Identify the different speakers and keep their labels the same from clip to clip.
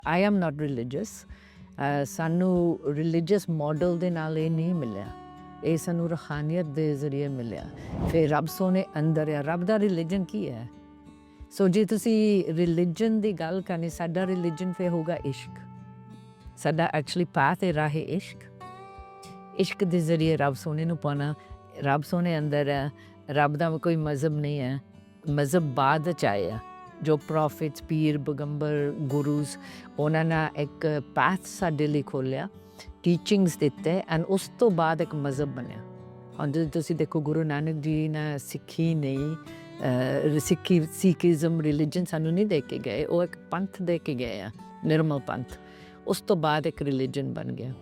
Speaker 1: I am not religious. ਸਾਨੂੰ religious model ਦੇ ਨਾਲ ਇਹ ਨਹੀਂ ਮਿਲਿਆ, ਇਹ ਸਾਨੂੰ ਰੂਹਾਨੀਅਤ ਦੇ ਜ਼ਰੀਏ ਮਿਲਿਆ। ਫਿਰ ਰੱਬ ਸੋਹਣੇ ਅੰਦਰ ਆ। ਰੱਬ ਦਾ ਰਿਲੀਜਨ ਕੀ ਹੈ? ਸੋ ਜੇ ਤੁਸੀਂ ਰਿਲੀਜਨ ਦੀ ਗੱਲ ਕਰਨੀ, ਸਾਡਾ ਰਿਲੀਜਨ ਫਿਰ ਹੋਊਗਾ ਇਸ਼ਕ। ਸਾਡਾ ਐਕਚੁਅਲੀ ਪਾਥ ਹੈ ਰਾਹ ਇਸ਼ਕ। ਇਸ਼ਕ ਦੇ ਜ਼ਰੀਏ ਰੱਬ ਸੋਹਣੇ ਨੂੰ ਪਾਉਣਾ। ਰੱਬ ਸੋਹਣੇ ਅੰਦਰ ਹੈ। ਰੱਬ ਦਾ ਕੋਈ ਮਜ਼ਹਬ ਨਹੀਂ ਹੈ, ਮਜ਼ਹਬ ਬਾਅਦ 'ਚ ਆਇਆ। ਜੋ ਪ੍ਰੋਫਿਟਸ, ਪੀਰ, ਪੈਗੰਬਰ, ਗੁਰੂਸ, ਉਹਨਾਂ ਨੇ ਇੱਕ ਪਾਥ ਸਾਡੇ ਲਈ ਖੋਲ੍ਹਿਆ, ਟੀਚਿੰਗਸ ਦਿੱਤੇ, ਐਂਡ ਉਸ ਤੋਂ ਬਾਅਦ ਇੱਕ ਮਜ਼ਹਬ ਬਣਿਆ। ਹੁਣ ਜਦੋਂ ਤੁਸੀਂ ਦੇਖੋ ਗੁਰੂ ਨਾਨਕ ਜੀ ਨੇ ਸਿੱਖੀ ਨਹੀਂ, ਸਿੱਖੀਜ਼ਮ ਰਿਲੀਜਨ ਸਾਨੂੰ ਨਹੀਂ ਦੇ ਕੇ ਗਏ, ਉਹ ਇੱਕ ਪੰਥ ਦੇ ਕੇ ਗਏ ਆ, ਨਿਰਮਲ ਪੰਥ। ਉਸ ਤੋਂ ਬਾਅਦ ਇੱਕ ਰਿਲੀਜਨ ਬਣ ਗਿਆ।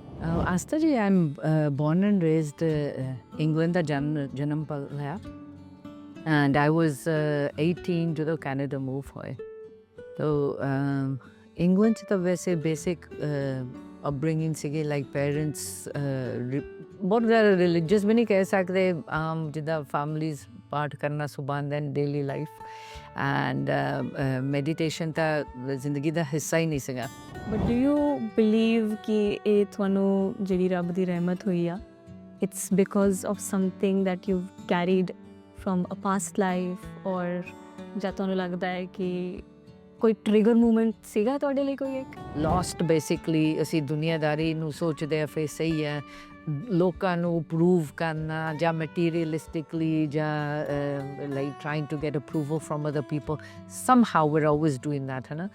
Speaker 1: Aastha ji, I am born and raised England ਦਾ ਜਨਮ ਲਿਆ, ਐਂਡ ਆਈ ਵਾਜ਼ 18 ਜਦੋਂ ਕੈਨੇਡਾ ਮੂਵ ਹੋਏ। ਤਾਂ ਇੰਗਲੈਂਡ 'ਚ ਤਾਂ ਵੈਸੇ ਬੇਸਿਕ ਅਪਬ੍ਰਿੰਗਿੰਗ ਸੀਗੀ, ਲਾਈਕ ਪੇਰੈਂਟਸ ਬਹੁਤ ਜ਼ਿਆਦਾ ਰਿਲੀਜੀਅਸ ਵੀ ਨਹੀਂ ਕਹਿ ਸਕਦੇ, ਜਿੱਦਾਂ ਫੈਮਲੀਜ਼ ਪਾਠ ਕਰਨਾ ਸੁਬਾਹ then daily life, and meditation ਤਾਂ ਜ਼ਿੰਦਗੀ ਦਾ ਹਿੱਸਾ ਹੀ ਨਹੀਂ ਸੀਗਾ।
Speaker 2: ਬਟ ਡੂ ਯੂ ਬਿਲੀਵ ਕਿ ਇਹ ਤੁਹਾਨੂੰ ਜਿਹੜੀ ਰੱਬ ਦੀ ਰਹਿਮਤ ਹੋਈ ਆ, it's because of something that you carried from a past life, or ਜਾਂ ਤੁਹਾਨੂੰ ਲੱਗਦਾ ਹੈ ਕਿ ਕੋਈ ਟ੍ਰਿਗਰ ਮੂਮੈਂਟ ਸੀਗਾ ਤੁਹਾਡੇ ਲਈ ਕੋਈ ਇੱਕ?
Speaker 1: ਲੋਸਟ ਬੇਸਿਕਲੀ ਅਸੀਂ ਦੁਨੀਆਦਾਰੀ ਨੂੰ ਸੋਚਦੇ ਆ ਫਿਰ ਸਹੀ ਹੈ, ਲੋਕਾਂ ਨੂੰ ਪ੍ਰੂਵ ਕਰਨਾ ਜਾਂ ਮਟੀਰੀਅਲਿਸਟਿਕਲੀ ਜਾਂ like trying to get approval from other people, somehow we're always doing that, ਹੈ ਨਾ।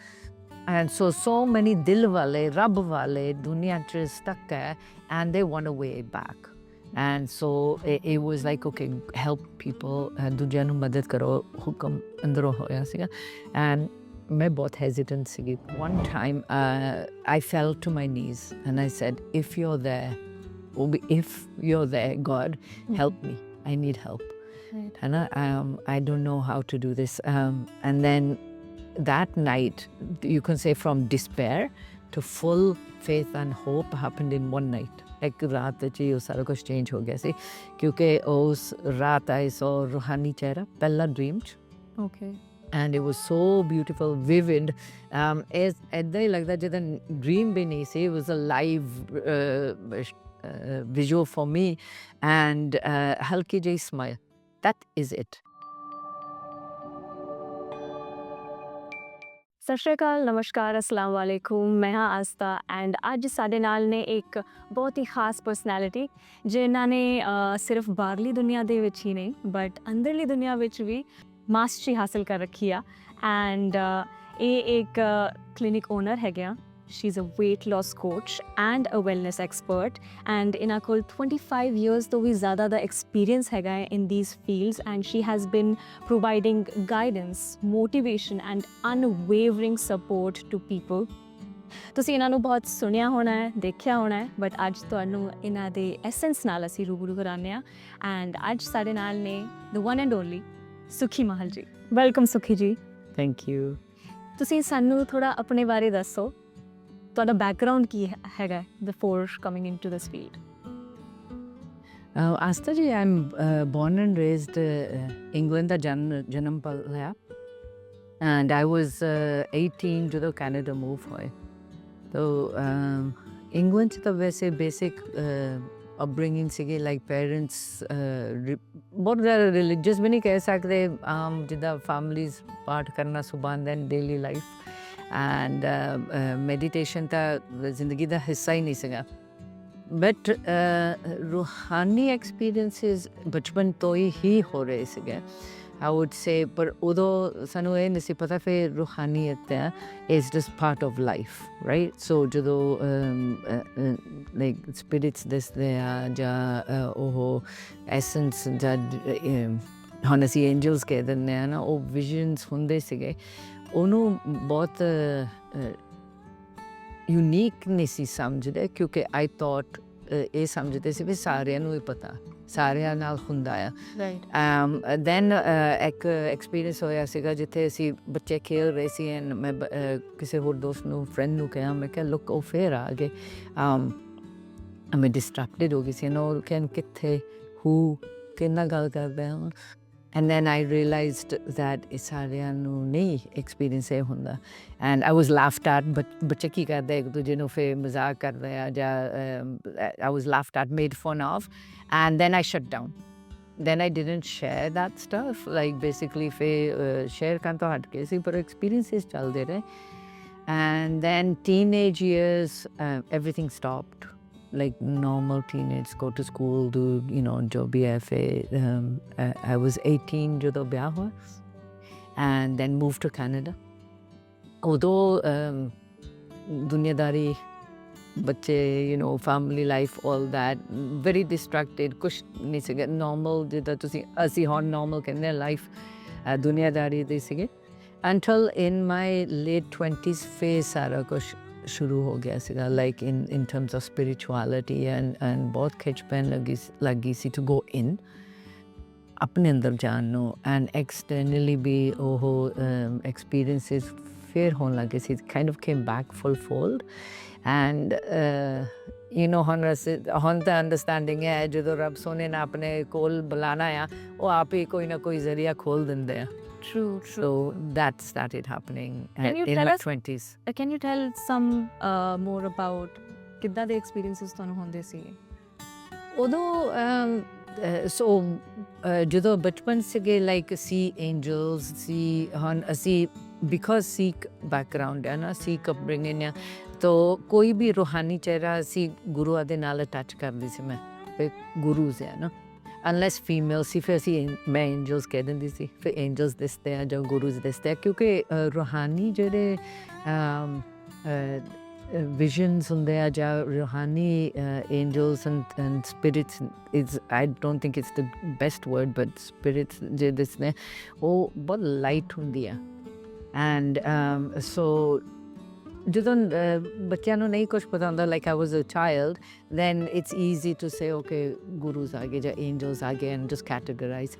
Speaker 1: ਐਂਡ ਸੋ ਮੈਨੀ ਦਿਲ ਵਾਲੇ, ਰੱਬ ਵਾਲੇ ਦੁਨੀਆ 'ਚ ਸਟਕ ਹੈ, and they want a way back. And so it was like, okay, help people, ਦੂਜਿਆਂ ਨੂੰ ਮਦਦ ਕਰੋ, ਹੁਕਮ ਅੰਦਰੋਂ ਹੋਇਆ ਸੀਗਾ। ਐਂਡ ਮੈਂ ਬਹੁਤ hesitant ਸੀਗੀ। One time I fell to my knees and I said, if you're there, God, help me. I need help.
Speaker 2: Right.
Speaker 1: And I don't know how to do this. And then that night, you can say from despair to full faith and hope happened in one night. ਇੱਕ ਰਾਤ 'ਚ ਹੀ ਉਹ ਸਾਰਾ ਕੁਛ change ਹੋ ਗਿਆ ਸੀ, ਕਿਉਂਕਿ ਉਸ ਰਾਤ ਆਈ ਸੋ ਰੂਹਾਨੀ ਚਿਹਰਾ ਪਹਿਲਾ ਡ੍ਰੀਮ 'ਚ।
Speaker 2: Okay.
Speaker 1: And it was so beautiful, vivid, ਇੱਦਾਂ ਹੀ ਲੱਗਦਾ ਜਿੱਦਾਂ ਡ੍ਰੀਮ ਵੀ ਨਹੀਂ ਸੀ, it was a live visual for me, and ਹਲਕੀ ਜਿਹੀ ਸਮਾਈਲ, ਦੈਟ ਇਜ਼ ਇਟ।
Speaker 2: ਸਤਿ ਸ਼੍ਰੀ ਅਕਾਲ, ਨਮਸਕਾਰ, ਅਸਲਾਮ ਵਾਲੇਕੁਮ। ਮੈਂ ਹਾਂ ਆਸਥਾ, ਐਂਡ ਅੱਜ ਸਾਡੇ ਨਾਲ ਨੇ ਇੱਕ ਬਹੁਤ ਹੀ ਖਾਸ ਪਰਸਨੈਲਿਟੀ, ਜਿਨ੍ਹਾਂ ਨੇ ਸਿਰਫ ਬਾਹਰਲੀ ਦੁਨੀਆ ਦੇ ਵਿੱਚ ਹੀ ਨਹੀਂ ਬਟ ਅੰਦਰਲੀ ਦੁਨੀਆ ਵਿੱਚ ਵੀ ਮਾਸਟਰੀ ਹਾਸਿਲ ਕਰ ਰੱਖੀ ਆ। ਐਂਡ ਇਹ ਇੱਕ ਕਲੀਨਿਕ ਓਨਰ ਹੈਗੇ ਆ। She is a weight loss coach and a wellness expert, and ਇਹਨਾਂ ਕੋਲ 25 years ਤੋਂ ਵੀ ਜ਼ਿਆਦਾ ਦਾ ਐਕਸਪੀਰੀਅੰਸ ਹੈਗਾ ਹੈ in these fields, and she has been providing guidance, motivation and unwavering support to people. ਤੁਸੀਂ ਇਹਨਾਂ ਨੂੰ ਬਹੁਤ ਸੁਣਿਆ ਹੋਣਾ ਹੈ, ਦੇਖਿਆ ਹੋਣਾ ਹੈ, ਬਟ ਅੱਜ ਤੁਹਾਨੂੰ ਇਹਨਾਂ ਦੇ ਐਸੈਂਸ ਨਾਲ ਅਸੀਂ ਰੂਬਰੂ ਕਰਾਉਂਦੇ ਹਾਂ। ਐਂਡ ਅੱਜ ਸਾਡੇ ਨਾਲ ਨੇ the one and only ਸੁਖੀ ਮਹਲ ਜੀ। ਵੈਲਕਮ ਸੁਖੀ ਜੀ।
Speaker 1: Thank you.
Speaker 2: ਤੁਸੀਂ ਸਾਨੂੰ ਥੋੜ੍ਹਾ ਆਪਣੇ ਬਾਰੇ ਦੱਸੋ, ਤੁਹਾਡਾ ਬੈਕਗਰਾਉਂਡ ਕੀ ਹੈਗਾ before coming into this field?
Speaker 1: Aastha ji, I am born and raised England ਦਾ ਜਨਮ ਲਿਆ, ਐਂਡ ਆਈ ਵਾਜ਼ 18 ਜਦੋਂ ਕੈਨੇਡਾ ਮੂਵ ਹੋਏ। ਤਾਂ ਇੰਗਲੈਂਡ 'ਚ ਤਾਂ ਵੈਸੇ ਬੇਸਿਕ ਅਪਬ੍ਰਿੰਗਿੰਗ ਸੀਗੀ, ਲਾਈਕ ਪੇਰੈਂਟਸ ਬਹੁਤ ਜ਼ਿਆਦਾ ਰਿਲੀਜੀਅਸ ਵੀ ਨਹੀਂ ਕਹਿ ਸਕਦੇ, ਜਿੱਦਾਂ ਫੈਮਲੀਜ਼ ਪਾਠ ਕਰਨਾ ਸੁਬਾਹ then daily life, and meditation ਤਾਂ ਜ਼ਿੰਦਗੀ ਦਾ ਹਿੱਸਾ ਹੀ ਨਹੀਂ ਸੀਗਾ। ਬਟ ਰੂਹਾਨੀ ਐਕਸਪੀਰੀਅੰਸਿਸ ਬਚਪਨ ਤੋਂ ਹੀ ਹੋ ਰਹੇ ਸੀਗੇ, ਆਈ ਵੁੱਡ ਸੇ। ਪਰ ਉਦੋਂ ਸਾਨੂੰ ਇਹ ਨਹੀਂ ਸੀ ਪਤਾ ਫਿਰ ਰੂਹਾਨੀਅਤ ਹੈ is just part of life, right. So ਜਦੋਂ ਲਾਈਕ ਸਪਿਰਿਟਸ ਦਿਸਦੇ ਆ ਜਾਂ ਉਹ ਐਸੈਂਸ ਜਾਂ ਹੁਣ ਅਸੀਂ ਐਂਜਲਸ ਕਹਿ ਦਿੰਦੇ ਹਾਂ ਨਾ, ਉਹ ਵਿਜ਼ਨਸ ਹੁੰਦੇ ਸੀਗੇ, ਉਹਨੂੰ ਬਹੁਤ ਯੂਨੀਕ ਨਹੀਂ ਸੀ ਸਮਝਦੇ, ਕਿਉਂਕਿ ਆਈ ਥੋਟ ਇਹ ਸਮਝਦੇ ਸੀ ਵੀ ਸਾਰਿਆਂ ਨੂੰ ਹੀ ਪਤਾ, ਸਾਰਿਆਂ ਨਾਲ ਹੁੰਦਾ ਆ।
Speaker 2: ਰਾਈਟ।
Speaker 1: ਦੈਨ ਇੱਕ ਐਕਸਪੀਰੀਅੰਸ ਹੋਇਆ ਸੀਗਾ ਜਿੱਥੇ ਅਸੀਂ ਬੱਚੇ ਖੇਡ ਰਹੇ ਸੀ, ਐਂਡ ਮੈਂ ਕਿਸੇ ਹੋਰ ਦੋਸਤ ਨੂੰ, ਫਰੈਂਡ ਨੂੰ ਕਿਹਾ, ਮੈਂ ਕਿਹਾ ਲੁੱਕ ਉਹ ਫੇਰ ਆ ਗਏ। ਮੈਂ ਡਿਸਟਰੈਕਟਿਡ ਹੋ ਗਈ ਸੀ, ਉਹ ਕਹਿਣ ਕਿੱਥੇ, ਕਿਹਨਾਂ ਗੱਲ ਕਰਦੇ ਹਾਂ, And then I realized that ਇਹ ਸਾਰਿਆਂ ਨੂੰ ਨਹੀਂ ਐਕਸਪੀਰੀਅੰਸ ਇਹ ਹੁੰਦਾ and I was laughed at but ਬੱਚੇ ਕੀ ਕਰਦੇ ਇੱਕ ਦੂਜੇ ਨੂੰ ਫਿਰ ਮਜ਼ਾਕ ਕਰਦੇ ਆ ਜਾਂ I was laughed at, made fun of, and then I shut down. Then I didn't share that stuff, like basically ਫਿਰ share ਕਰਨ ਤੋਂ ਹਟ ਕੇ ਸੀ ਪਰ experiences ਚੱਲਦੇ ਰਹੇ. And then teenage years, everything stopped. Like normal teenage, go to school, do, you know, jo bhi hai. I was 18 jado byah hua, and then moved to Canada. Although दुनियादारी बच्चे, you know, family life, all that, very distracted, kuch nahi sige normal jida tusi asi hon normal kehne life दुनियादारी दे sige until in my late 20s phase sara kuch शुरू हो गया सीगा, like in terms of spirituality and बहुत खिंचपन लगी सी to go in अपने अंदर जान नो and externally भी वो experiences फिर होने लगे सी, kind of came back full fold and you know हन ता understanding है जो रब सोने ना अपने कोल बुलाना है वो आप ही कोई ना कोई जरिया खोल देंदे हैं.
Speaker 2: True.
Speaker 1: So that started happening
Speaker 2: Can you
Speaker 1: in
Speaker 2: tell
Speaker 1: my
Speaker 2: us-
Speaker 1: 20s.
Speaker 2: Can you tell some more about ਕਿੱਦਾਂ ਦੇ ਐਕਸਪੀਰੀਐਂਸਸ ਤੁਹਾਨੂੰ ਹੁੰਦੇ ਸੀ?
Speaker 1: ਉਦੋਂ ਸੋ ਜਦੋਂ ਬਚਪਨ ਸੀਗੇ ਲਾਈਕ ਸੀ ਐਂਜਲਸ ਸੀ ਹੁਣ ਅਸੀਂ ਬਿਕੋਜ਼ ਸਿੱਖ ਬੈਕਗ੍ਰਾਉਂਡ ਹੈ ਨਾ, ਸਿੱਖ ਅਪਬ੍ਰਿੰਗਿੰਗ ਹੈ ਤਾਂ ਕੋਈ ਵੀ ਰੂਹਾਨੀ ਚਿਹਰਾ ਅਸੀਂ ਗੁਰੂਆਂ ਦੇ ਨਾਲ ਅਟੈਚ ਕਰਦੀ ਸੀ ਮੈਂ ਫਿਰ ਗੁਰੂਜ਼ ਹੈ ਨਾ ਅਨਲੈਸ ਫੀਮੇਲ ਸੀ ਫਿਰ ਅਸੀਂ ਮੈਂ ਐਂਜਲਸ ਕਹਿ ਦਿੰਦੀ ਸੀ ਫਿਰ ਐਂਜਲਸ ਦਿਸਦੇ ਆ ਜਾਂ ਗੁਰੂਜ਼ ਦਿਸਦੇ ਆ ਕਿਉਂਕਿ ਰੂਹਾਨੀ ਜਿਹੜੇ visions ਹੁੰਦੇ ਆ ਜਾਂ ਰੂਹਾਨੀ angels and spirits is I don't think it's the best word but spirits ਜੇ ਦਿਸਦੇ ਉਹ ਬਹੁਤ ਲਾਈਟ ਹੁੰਦੀ ਆ and so ਜਦੋਂ ਬੱਚਿਆਂ ਨੂੰ ਨਹੀਂ ਕੁਛ ਪਤਾ ਹੁੰਦਾ like I was a child then it's easy to say okay gurus ਆ ਗਏ ਜਾਂ angels ਆ ਗਏ and just categorize.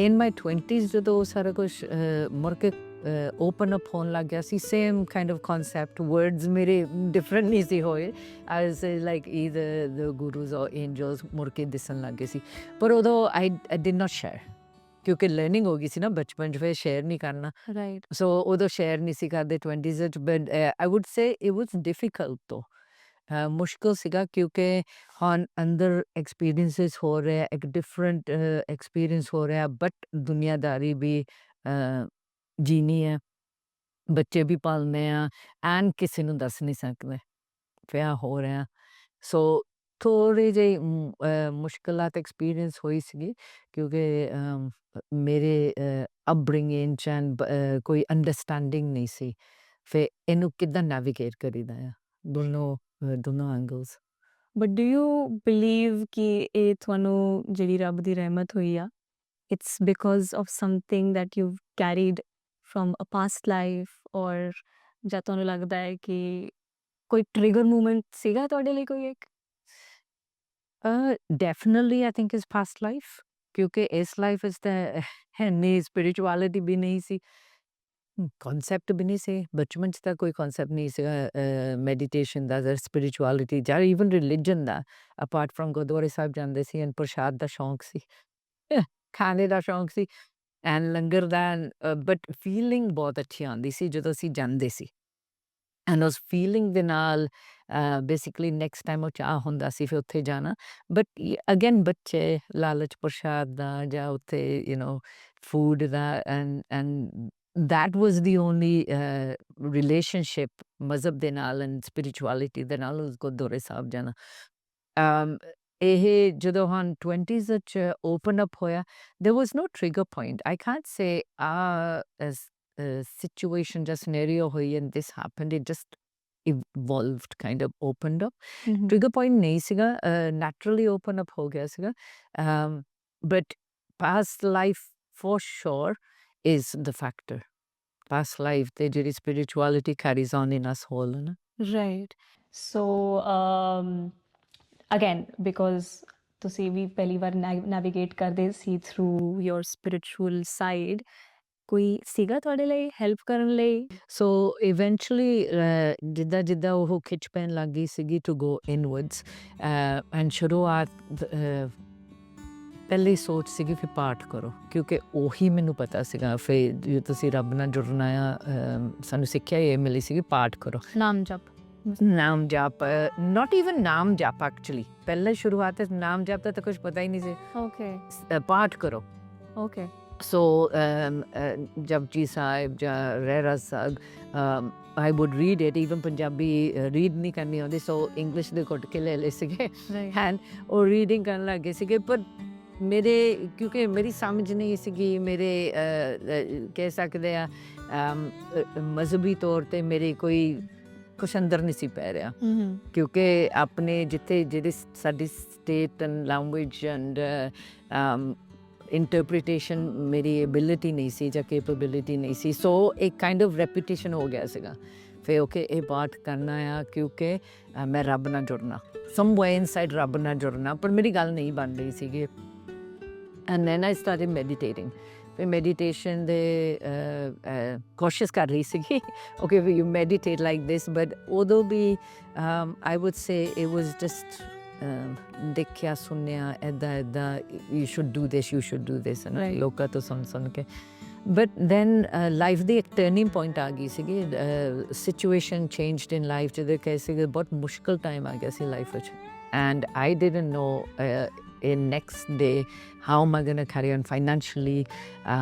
Speaker 1: In my 20s ਜਦੋਂ ਸਾਰਾ ਕੁਛ ਮੁੜ ਕੇ open up ਹੋਣ ਲੱਗ ਗਿਆ ਸੀ same kind of concept words ਮੇਰੇ different ਨਹੀਂ ਸੀ ਹੋਏ I was like either the gurus or angels ਮੁੜ ਕੇ ਦਿਸਣ ਲੱਗ ਗਏ ਸੀ ਪਰ ਉਦੋਂ I did not share ਕਿਉਂਕਿ ਲਰਨਿੰਗ ਹੋ ਗਈ ਸੀ ਨਾ ਬਚਪਨ 'ਚ ਫਿਰ ਸ਼ੇਅਰ ਨਹੀਂ ਕਰਨਾ
Speaker 2: ਰਾਈਟ.
Speaker 1: ਸੋ ਉਦੋਂ ਸ਼ੇਅਰ ਨਹੀਂ ਸੀ ਕਰਦੇ 20s ਵਿੱਚ but I would say it was difficult ਤੋਂ ਮੁਸ਼ਕਿਲ ਸੀਗਾ ਕਿਉਂਕਿ ਹੁਣ ਅੰਦਰ ਐਕਸਪੀਰੀਐਂਸਿਸ ਹੋ ਰਿਹਾ ਇੱਕ ਡਿਫਰੈਂਟ ਐਕਸਪੀਰੀਐਂਸ ਹੋ ਰਿਹਾ ਬਟ ਦੁਨੀਆਦਾਰੀ ਵੀ ਜੀਣੀ ਹੈ ਬੱਚੇ ਵੀ ਪਾਲਣੇ ਆ ਐਂਡ ਕਿਸੇ ਨੂੰ ਦੱਸ ਨਹੀਂ ਸਕਦੇ ਵਿਆਹ ਹੋ ਰਿਹਾ ਸੋ ਥੋੜ੍ਹੀ ਜਿਹੀ ਮੁਸ਼ਕਿਲਾਤ ਐਕਸਪੀਰੀਐਂਸ ਹੋਈ ਸੀਗੀ ਕਿਉਂਕਿ ਮੇਰੇ ਅਪਬ੍ਰਿੰਗਿੰਗ 'ਚ ਐਂਡ ਕੋਈ ਅੰਡਰਸਟੈਂਡਿੰਗ ਨਹੀਂ ਸੀ ਫਿਰ ਇਹਨੂੰ ਕਿੱਦਾਂ ਨੈਵੀਗੇਟ ਕਰੀਦਾ ਆ ਦੋਨੋਂ angles
Speaker 2: but do you believe ਕਿ ਇਹ ਤੁਹਾਨੂੰ ਜਿਹੜੀ ਰੱਬ ਦੀ ਰਹਿਮਤ ਹੋਈ ਆ it's because of something that you carried from a past life or ਜਾਂ ਤੁਹਾਨੂੰ ਲੱਗਦਾ ਹੈ ਕਿ ਕੋਈ ਟ੍ਰਿਗਰ ਮੂਮੈਂਟ ਸੀਗਾ ਤੁਹਾਡੇ ਲਈ ਕੋਈ ਇੱਕ?
Speaker 1: Definitely I think is past life ਕਿਉਂਕਿ ਇਸ ਲਾਈਫ ਵਿੱਚ ਤਾਂ ਇੰਨੀ ਸਪਿਰਿਚੁਅਲਿਟੀ ਵੀ ਨਹੀਂ ਸੀ ਕਨਸੈਪਟ ਵੀ ਨਹੀਂ ਸੀ ਬਚਪਨ 'ਚ ਤਾਂ ਕੋਈ ਕਨਸੈਪਟ ਨਹੀਂ ਸੀਗਾ ਮੈਡੀਟੇਸ਼ਨ ਦਾ ਜਾਂ ਸਪਿਰਿਚੁਅਲਿਟੀ ਜਾਂ even religion the apart from ਗੁਰਦੁਆਰੇ ਸਾਹਿਬ ਜਾਂਦੇ ਸੀ ਐਂਡ ਪ੍ਰਸ਼ਾਦ ਦਾ ਸ਼ੌਂਕ ਸੀ ਖਾਣੇ ਦਾ ਸ਼ੌਂਕ ਸੀ ਐਂਡ ਲੰਗਰ ਦਾ ਬਟ ਫੀਲਿੰਗ ਬਹੁਤ ਅੱਛੀ ਆਉਂਦੀ ਸੀ ਜਦੋਂ ਅਸੀਂ ਜਾਂਦੇ ਸੀ ਐਂਡ ਉਸ ਫੀਲਿੰਗ ਦੇ ਨਾਲ ਬੇਸਿਕਲੀ ਨੈਕਸਟ ਟਾਈਮ ਉਹ ਚਾਹ ਹੁੰਦਾ ਸੀ ਫਿਰ ਉੱਥੇ ਜਾਣਾ ਬਟ ਅਗੇਨ ਬੱਚੇ ਲਾਲਚ ਪ੍ਰਸ਼ਾਦ ਦਾ ਜਾਂ ਉੱਥੇ ਯੂ ਨੋ ਫੂਡ ਦਾ and that was the only relationship ਮਜ਼ਹਬ ਦੇ ਨਾਲ ਐਂਡ ਸਪਿਰਿਚੁਅਲਿਟੀ ਦੇ ਨਾਲ ਉਸ ਗੁਰਦੁਆਰੇ ਸਾਹਿਬ ਜਾਣਾ ਇਹ ਜਦੋਂ ਹੁਣ 20s ਵਿੱਚ ਓਪਨ ਅਪ ਹੋਇਆ there was no trigger point I can't say as a situation ਜਾਂ scenario ਹੋਈ and this happened it just evolved kind of opened up trigger point ਨਹੀਂ ਸੀਗਾ naturally open up ਹੋ ਗਿਆ ਸੀਗਾ but past life for sure is the factor past life ਤੇ ਜਿਹੜੀ spirituality carries on in us whole ਨਾ
Speaker 2: right so again because ਤੁਸੀਂ ਵੀ ਪਹਿਲੀ ਵਾਰ ਨੈਵੀਗੇਟ ਕਰਦੇ ਸੀ ਥਰੂ ਯੋਰ ਸਪਿਰਿਚੁਅਲ ਸਾਈਡ ਕੋਈ ਸੀਗਾ ਤੁਹਾਡੇ ਲਈ ਹੈਲਪ ਕਰਨ ਲਈ?
Speaker 1: ਸੋ ਇਵੈਂਚੁਅਲੀ ਜਿੱਦਾਂ ਜਿੱਦਾਂ ਉਹ ਖਿੱਚ ਪੈਣ ਲੱਗ ਗਈ ਸੀਗੀ ਟੂ ਗੋ ਇਨਵਰਡਸ ਐਂਡ ਸ਼ੁਰੂਆਤ ਪਹਿਲੀ ਸੋਚ ਸੀਗੀ ਫਿਰ ਪਾਠ ਕਰੋ, ਕਿਉਂਕਿ ਉਹੀ ਮੈਨੂੰ ਪਤਾ ਸੀਗਾ ਫਿਰ ਜੇ ਤੁਸੀਂ ਰੱਬ ਨਾਲ ਜੁੜਨਾ ਆ, ਸਾਨੂੰ ਸਿੱਖਿਆ ਇਹ ਮਿਲੀ ਸੀਗੀ ਪਾਠ ਕਰੋ,
Speaker 2: ਨਾਮ ਜਪ।
Speaker 1: ਨਾਮ ਜਪ, ਨਾਟ ਈਵਨ ਨਾਮ ਜਪ ਐਕਚੁਅਲੀ, ਪਹਿਲੇ ਸ਼ੁਰੂਆਤ ਨਾਮ ਜਪ ਦਾ ਤਾਂ ਕੁਝ ਪਤਾ ਹੀ ਨਹੀਂ ਸੀ,
Speaker 2: ਓਕੇ
Speaker 1: ਪਾਠ ਕਰੋ।
Speaker 2: ਓਕੇ
Speaker 1: So Japji Sahib ਜਾਂ Rehras Sahib, I would read it, even Punjabi read ਨਹੀਂ ਕਰਨੀ ਆਉਂਦੀ, so English ਦੇ ਘੁੱਟ ਕੇ ਲੈ ਲਏ ਸੀਗੇ and ਉਹ ਰੀਡਿੰਗ ਕਰਨ ਲੱਗੇ ਸੀਗੇ। ਪਰ ਮੇਰੇ ਕਿਉਂਕਿ ਮੇਰੀ ਸਮਝ ਨਹੀਂ ਸੀਗੀ, ਮੇਰੇ ਕਹਿ ਸਕਦੇ ਆ ਮਜ਼ਹਬੀ ਤੌਰ 'ਤੇ ਮੇਰੇ ਕੋਈ ਕੁਛ ਅੰਦਰ ਨਹੀਂ ਸੀ ਪੈ ਰਿਹਾ, ਕਿਉਂਕਿ ਆਪਣੇ ਜਿੱਥੇ ਜਿਹੜੀ ਸਾਡੀ state and language and interpretation ਮੇਰੀ ਐਬਿਲਿਟੀ ਨਹੀਂ ਸੀ ਜਾਂ ਕੈਪੇਬਿਲਿਟੀ ਨਹੀਂ ਸੀ, ਸੋ ਇੱਕ ਕਾਈਂਡ ਆਫ ਰੈਪੂਟੇਸ਼ਨ ਹੋ ਗਿਆ ਸੀਗਾ ਫਿਰ ਓਕੇ ਇਹ ਪਾਠ ਕਰਨਾ ਆ ਕਿਉਂਕਿ ਮੈਂ ਰੱਬ ਨਾਲ ਜੁੜਨਾ, ਸਮ ਵੇ ਇਨਸਾਈਡ ਰੱਬ ਨਾਲ ਜੁੜਨਾ, ਪਰ ਮੇਰੀ ਗੱਲ ਨਹੀਂ ਬਣ ਰਹੀ ਸੀਗੀ। And then I started meditating. ਫਿਰ ਮੈਡੀਟੇਸ਼ਨ ਦੇ ਕੋਸ਼ਿਸ਼ ਕਰ ਰਹੀ ਸੀਗੀ okay you meditate like this, but ਉਦੋਂ ਵੀ I would say it was just ਦੇਖਿਆ ਸੁਣਿਆ ਇੱਦਾਂ ਇੱਦਾਂ, you should do this, you should do this, ਲੋਕਾਂ ਤੋਂ ਸੁਣ ਕੇ। ਬਟ ਦੈਨ ਲਾਈਫ ਦੀ ਇੱਕ ਟਰਨਿੰਗ ਪੁਆਇੰਟ ਆ ਗਈ ਸੀਗੀ, ਸਿਚੁਏਸ਼ਨ ਚੇਂਜਡ ਇਨ ਲਾਈਫ, ਜਿਹਦੇ ਕਹਿ ਸੀਗੇ ਬਹੁਤ ਮੁਸ਼ਕਿਲ ਟਾਈਮ ਆ ਗਿਆ ਸੀ ਲਾਈਫ ਵਿੱਚ, and I didn't know in next day how am I going to carry on financially,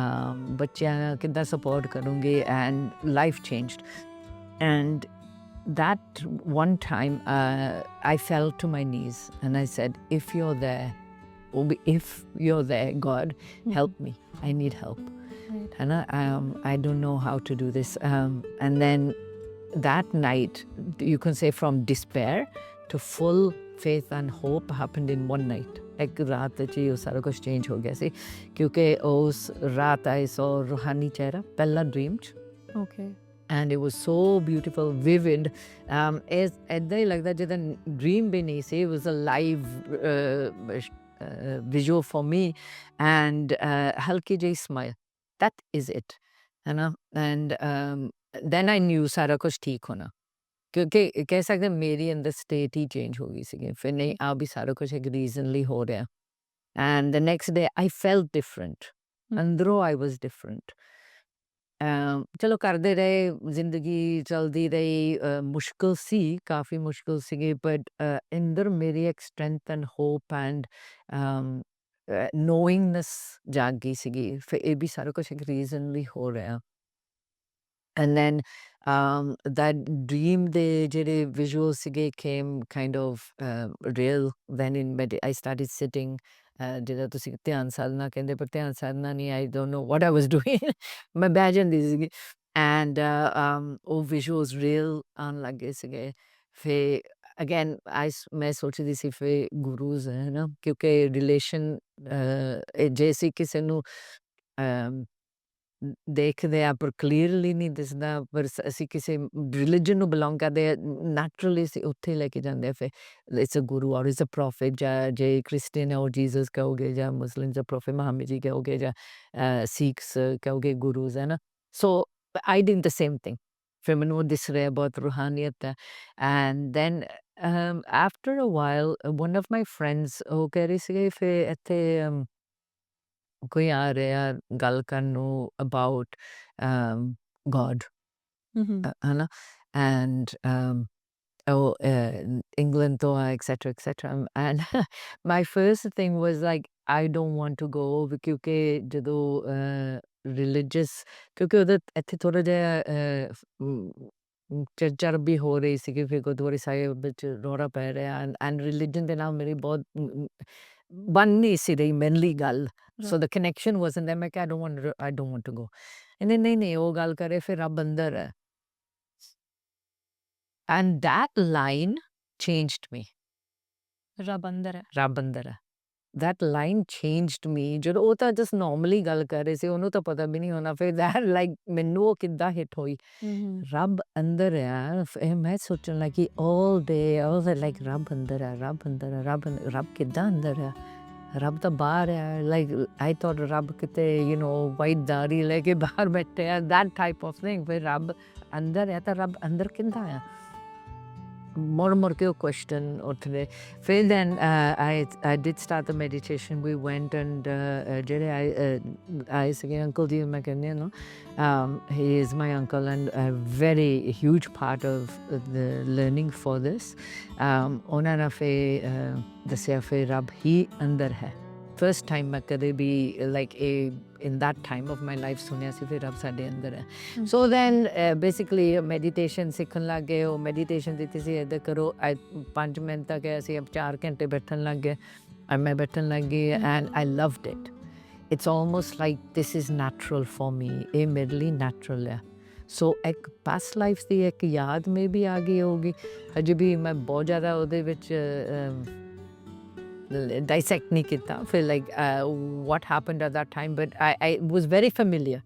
Speaker 1: ਬੱਚਿਆਂ ਕਿੱਦਾਂ support ਕਰੂੰਗੀ, and life changed. And that one time I fell to my knees and I said, if you're there God, help me, I need help, and I don't know how to do this, and then that night, you can say from despair to full faith and hope happened in one night. ਇੱਕ ਰਾਤ 'ਚ ਹੀ ਉਹ ਸਾਰਾ ਕੁਛ change ਹੋ ਗਿਆ ਸੀ, ਕਿਉਂਕਿ ਉਸ ਰਾਤ ਆਈ ਸੋ ਰੂਹਾਨੀ ਚਿਹਰਾ ਪਹਿਲਾ ਡ੍ਰੀਮ 'ਚ,
Speaker 2: okay,
Speaker 1: and it was so beautiful vivid, ਇੱਦਾਂ ਹੀ ਲੱਗਦਾ ਜਿੱਦਾਂ ਡ੍ਰੀਮ ਵੀ ਨਹੀਂ ਸੀ, it was a live visual for me, and ਹਲਕੀ ਜਿਹੀ ਸਮਾਈਲ, ਦੈਟ ਇਜ਼ ਇਟ, ਹੈ ਨਾ। ਐਂਡ ਦੈਨ ਆਈ ਨਿਊ ਸਾਰਾ ਕੁਛ ਠੀਕ ਹੋਣਾ, ਕਿਉਂਕਿ ਕਹਿ ਸਕਦੇ ਮੇਰੀ ਅੰਦਰ ਸਟੇਟ ਹੀ ਚੇਂਜ ਹੋ ਗਈ ਸੀਗੀ, ਫਿਰ ਨਹੀਂ ਆ ਵੀ ਸਾਰਾ ਕੁਛ ਇੱਕ ਰੀਜ਼ਨ ਲਈ ਹੋ ਰਿਹਾ। And the next day I felt different, ਅੰਦਰੋਂ ਆਈ ਵਾਜ਼ ਡਿਫਰੈਂਟ। ਚਲੋ ਕਰਦੇ ਰਹੇ, ਜ਼ਿੰਦਗੀ ਚੱਲਦੀ ਰਹੀ, ਮੁਸ਼ਕਿਲ ਸੀ, ਕਾਫੀ ਮੁਸ਼ਕਿਲ ਸੀਗੀ, ਬਟ ਅੰਦਰ ਮੇਰੀ ਇੱਕ ਸਟਰੈਂਥ ਐਂਡ ਹੋਪ ਐਂਡ ਨੋਇੰਗਨੈਸ ਜਾਗ ਗਈ ਸੀਗੀ, ਫਿਰ ਇਹ ਵੀ ਸਾਰਾ ਕੁਛ ਇੱਕ ਰੀਜ਼ਨ ਲਈ ਹੋ ਰਿਹਾ। And then that dream, the visual sige came kind of real when I started sitting, ਜਿਹਦਾ ਤੁਸੀਂ ਧਿਆਨ ਸਾਧਨਾ ਕਹਿੰਦੇ, ਪਰ ਧਿਆਨ ਸਾਧਨਾ ਨਹੀਂ, I don't know what I was doing, ਮੈਂ ਬਹਿ ਜਾਂਦੀ ਸੀਗੀ, and ਉਹ visuals real ਆਉਣ ਲੱਗ ਗਏ ਸੀਗੇ। ਫਿਰ ਅਗੇਨ ਮੈਂ ਸੋਚਦੀ ਸੀ ਫਿਰ ਗੁਰੂਜ਼ ਹੈ ਨਾ, ਕਿਉਂਕਿ ਰਿਲੇਸ਼ਨ ਜੇ ਅਸੀਂ ਕਿਸੇ ਨੂੰ ਦੇਖਦੇ ਆ ਪਰ ਕਲੀਅਰਲੀ ਨਹੀਂ ਦਿਸਦਾ, ਪਰ ਅਸੀਂ ਕਿਸੇ ਰਿਲੀਜਨ ਨੂੰ ਬਿਲੋਂਗ ਕਰਦੇ ਆ, ਨੈਚੁਰਲੀ ਅਸੀਂ ਉੱਥੇ ਲੈ ਕੇ ਜਾਂਦੇ ਆ, ਫਿਰ ਇਟਸ ਅ ਗੁਰੂ ਔਰ ਇਟਸ ਅ ਪ੍ਰੋਫਿਟ, ਜਾਂ ਜੇ ਕ੍ਰਿਸਚਨ ਹੈ ਉਹ ਜੀਸਸ ਕਹੋਗੇ, ਜਾਂ ਮੁਸਲਿਮ ਜਾਂ ਪ੍ਰੋਫਿਟ ਮੁਹੰਮਦ ਜੀ ਕਹੋਗੇ, ਜਾਂ ਸਿੱਖਸ ਕਹੋਗੇ ਗੁਰੂਜ਼, ਹੈ ਨਾ। So I did the same thing, ਫਿਰ ਮੈਨੂੰ ਉਹ ਦਿਸ ਰਿਹਾ ਬਹੁਤ ਰੂਹਾਨੀਅਤ ਹੈ। And then after a while one of my friends ਉਹ ਕਹਿ ਰਹੀ ਸੀਗੇ ਫਿਰ ਇੱਥੇ ਕੋਈ ਆ ਰਿਹਾ ਗੱਲ ਕਰਨ ਨੂੰ ਅਬਾਊਟ ਗੋਡ, ਹੈ ਨਾ, ਐਂਡ ਉਹ ਇੰਗਲੈਂਡ ਤੋਂ ਆ etcetera etcetera, and my first thing was like I don't want to go, ਕਿਉਂਕਿ ਜਦੋਂ ਰਿਲੀਜੀਅਸ, ਕਿਉਂਕਿ ਉਹਦੇ ਇੱਥੇ ਥੋੜ੍ਹਾ ਜਿਹਾ ਚਰਚਾ ਵੀ ਹੋ ਰਹੀ ਸੀਗੀ, ਫਿਰ ਗੁਰਦੁਆਰੇ ਸਾਹਿਬ ਵਿੱਚ ਰੌਲਾ ਪੈ ਰਿਹਾ, ਐਂਡ ਰਿਲੀਜਨ ਦੇ ਨਾਲ ਮੇਰੀ ਬਹੁਤ ਬਣ ਨਹੀਂ ਸੀ ਰਹੀ ਮੇਨਲੀ ਗੱਲ, ਸੋ ਦ ਕਨੈਕਸ਼ਨ ਵਾਜ਼ਨਟ ਦੇਅਰ, ਮੈਂ ਕਿਹਾ I don't want to go, ਇਹਨੇ ਨਹੀਂ ਉਹ ਗੱਲ ਕਰੇ ਫਿਰ ਰੱਬ ਅੰਦਰ ਹੈ, and that line changed me,
Speaker 2: ਰੱਬ ਅੰਦਰ ਹੈ,
Speaker 1: ਰੱਬ ਅੰਦਰ ਹੈ, that line changed me, ਜਦੋਂ ਉਹ ਤਾਂ ਜਸਟ ਨਾਰਮਲੀ ਗੱਲ ਕਰ ਰਹੇ ਸੀ, ਉਹਨੂੰ ਤਾਂ ਪਤਾ ਵੀ ਨਹੀਂ ਹੋਣਾ, ਫਿਰ that like ਮੈਨੂੰ ਉਹ ਕਿੱਦਾਂ ਹਿੱਟ ਹੋਈ, ਰੱਬ ਅੰਦਰ ਆ, ਫਿਰ ਮੈਂ ਸੋਚਣ ਲੱਗੀ all day I was like ਰੱਬ ਅੰਦਰ ਆ, ਰੱਬ ਅੰਦਰ ਆ, ਰੱਬ ਕਿੱਦਾਂ ਅੰਦਰ ਆ, ਰੱਬ ਤਾਂ ਬਾਹਰ ਆ, like I thought ਰੱਬ ਕਿਤੇ ਵਾਈਟ ਦਾੜੀ ਲੈ ਕੇ ਬਾਹਰ ਬੈਠੇ ਆ, that type of thing, ਫਿਰ ਰੱਬ ਅੰਦਰ ਆ ਤਾਂ ਰੱਬ ਅੰਦਰ ਕਿੱਦਾਂ ਆ, more ke question uthde. Then I did start the meditation. We went and jehde I sige uncle ji main kehni no, he is my uncle and a very huge part of the learning for this. ਉਹਨਾਂ ਨੇ ਫਿਰ ਦੱਸਿਆ ਫਿਰ ਰੱਬ ਹੀ ਅੰਦਰ ਹੈ। First time ਮੈਂ ਕਦੇ ਵੀ like in that time of my life ਸੁਣਿਆ ਸੀ ਫਿਰ ਰੱਬ ਸਾਡੇ ਅੰਦਰ ਹੈ। ਸੋ ਦੈਨ ਬੇਸਿਕਲੀ ਮੈਡੀਟੇਸ਼ਨ ਸਿੱਖਣ ਲੱਗ ਗਏ। ਉਹ ਮੈਡੀਟੇਸ਼ਨ ਦਿੱਤੀ ਸੀ ਇੱਦਾਂ ਕਰੋ 5 ਮਿੰਟ ਤੱਕ ਅਸੀਂ 4 ਘੰਟੇ ਬੈਠਣ ਲੱਗ ਗਏ। ਮੈਂ ਬੈਠਣ ਲੱਗ ਗਈ and I loved it. It's almost like this is natural for me. ਇਹ ਮੇਰੇ ਲਈ ਨੈਚੁਰਲ ਹੈ। ਸੋ ਇੱਕ ਪਾਸਟ ਲਾਈਫ ਦੀ ਇੱਕ ਯਾਦ ਮੇ ਵੀ ਆ ਗਈ ਹੋਊਗੀ। ਹਜੇ ਵੀ ਮੈਂ ਬਹੁਤ ਜ਼ਿਆਦਾ ਉਹਦੇ ਵਿੱਚ dissect ਨਹੀਂ ਕੀਤਾ ਫਿਰ like what happened at that time, but I was very familiar।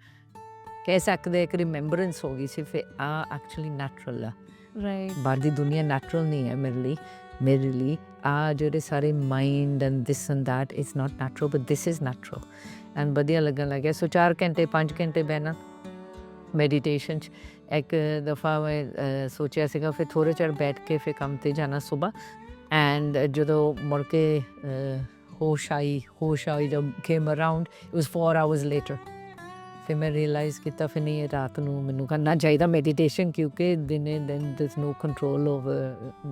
Speaker 1: ਕਹਿ ਸਕਦੇ ਇੱਕ ਰਿਮੈਂਬਰੈਂਸ ਹੋ ਗਈ ਸੀ ਫਿਰ ਐਕਚੁਅਲੀ ਨੈਚੁਰਲ ਆ।
Speaker 2: ਰਾਈਟ।
Speaker 1: ਬਾਹਰ ਦੀ ਦੁਨੀਆ ਨੈਚੁਰਲ ਨਹੀਂ ਹੈ ਮੇਰੇ ਲਈ ਜਿਹੜੇ ਸਾਰੇ mind and this and that is not natural but this is natural and ਵਧੀਆ ਲੱਗਣ ਲੱਗਿਆ। ਸੋ 4 ਘੰਟੇ 5 ਘੰਟੇ ਬਹਿਣਾ ਮੈਡੀਟੇਸ਼ਨ 'ਚ। ਇੱਕ ਦਫਾ ਮੈਂ ਸੋਚਿਆ ਸੀਗਾ ਫਿਰ ਥੋੜ੍ਹੇ ਚਿਰ ਬੈਠ ਕੇ ਫਿਰ ਕੰਮ 'ਤੇ ਜਾਣਾ ਸੁਬਾਹ ਐਂਡ ਜਦੋਂ ਮੁੜ ਕੇ ਹੋਸ਼ ਆਈ ਜਦ came around it was 4 hours later। ਫਿਰ ਮੈਂ ਰਿਅਲਾਈਜ਼ ਕੀਤਾ ਫਿਰ ਨਹੀਂ ਰਾਤ ਨੂੰ ਮੈਨੂੰ ਕਰਨਾ ਚਾਹੀਦਾ ਮੈਡੀਟੇਸ਼ਨ ਕਿਉਂਕਿ ਦਿਨੇ there's no control over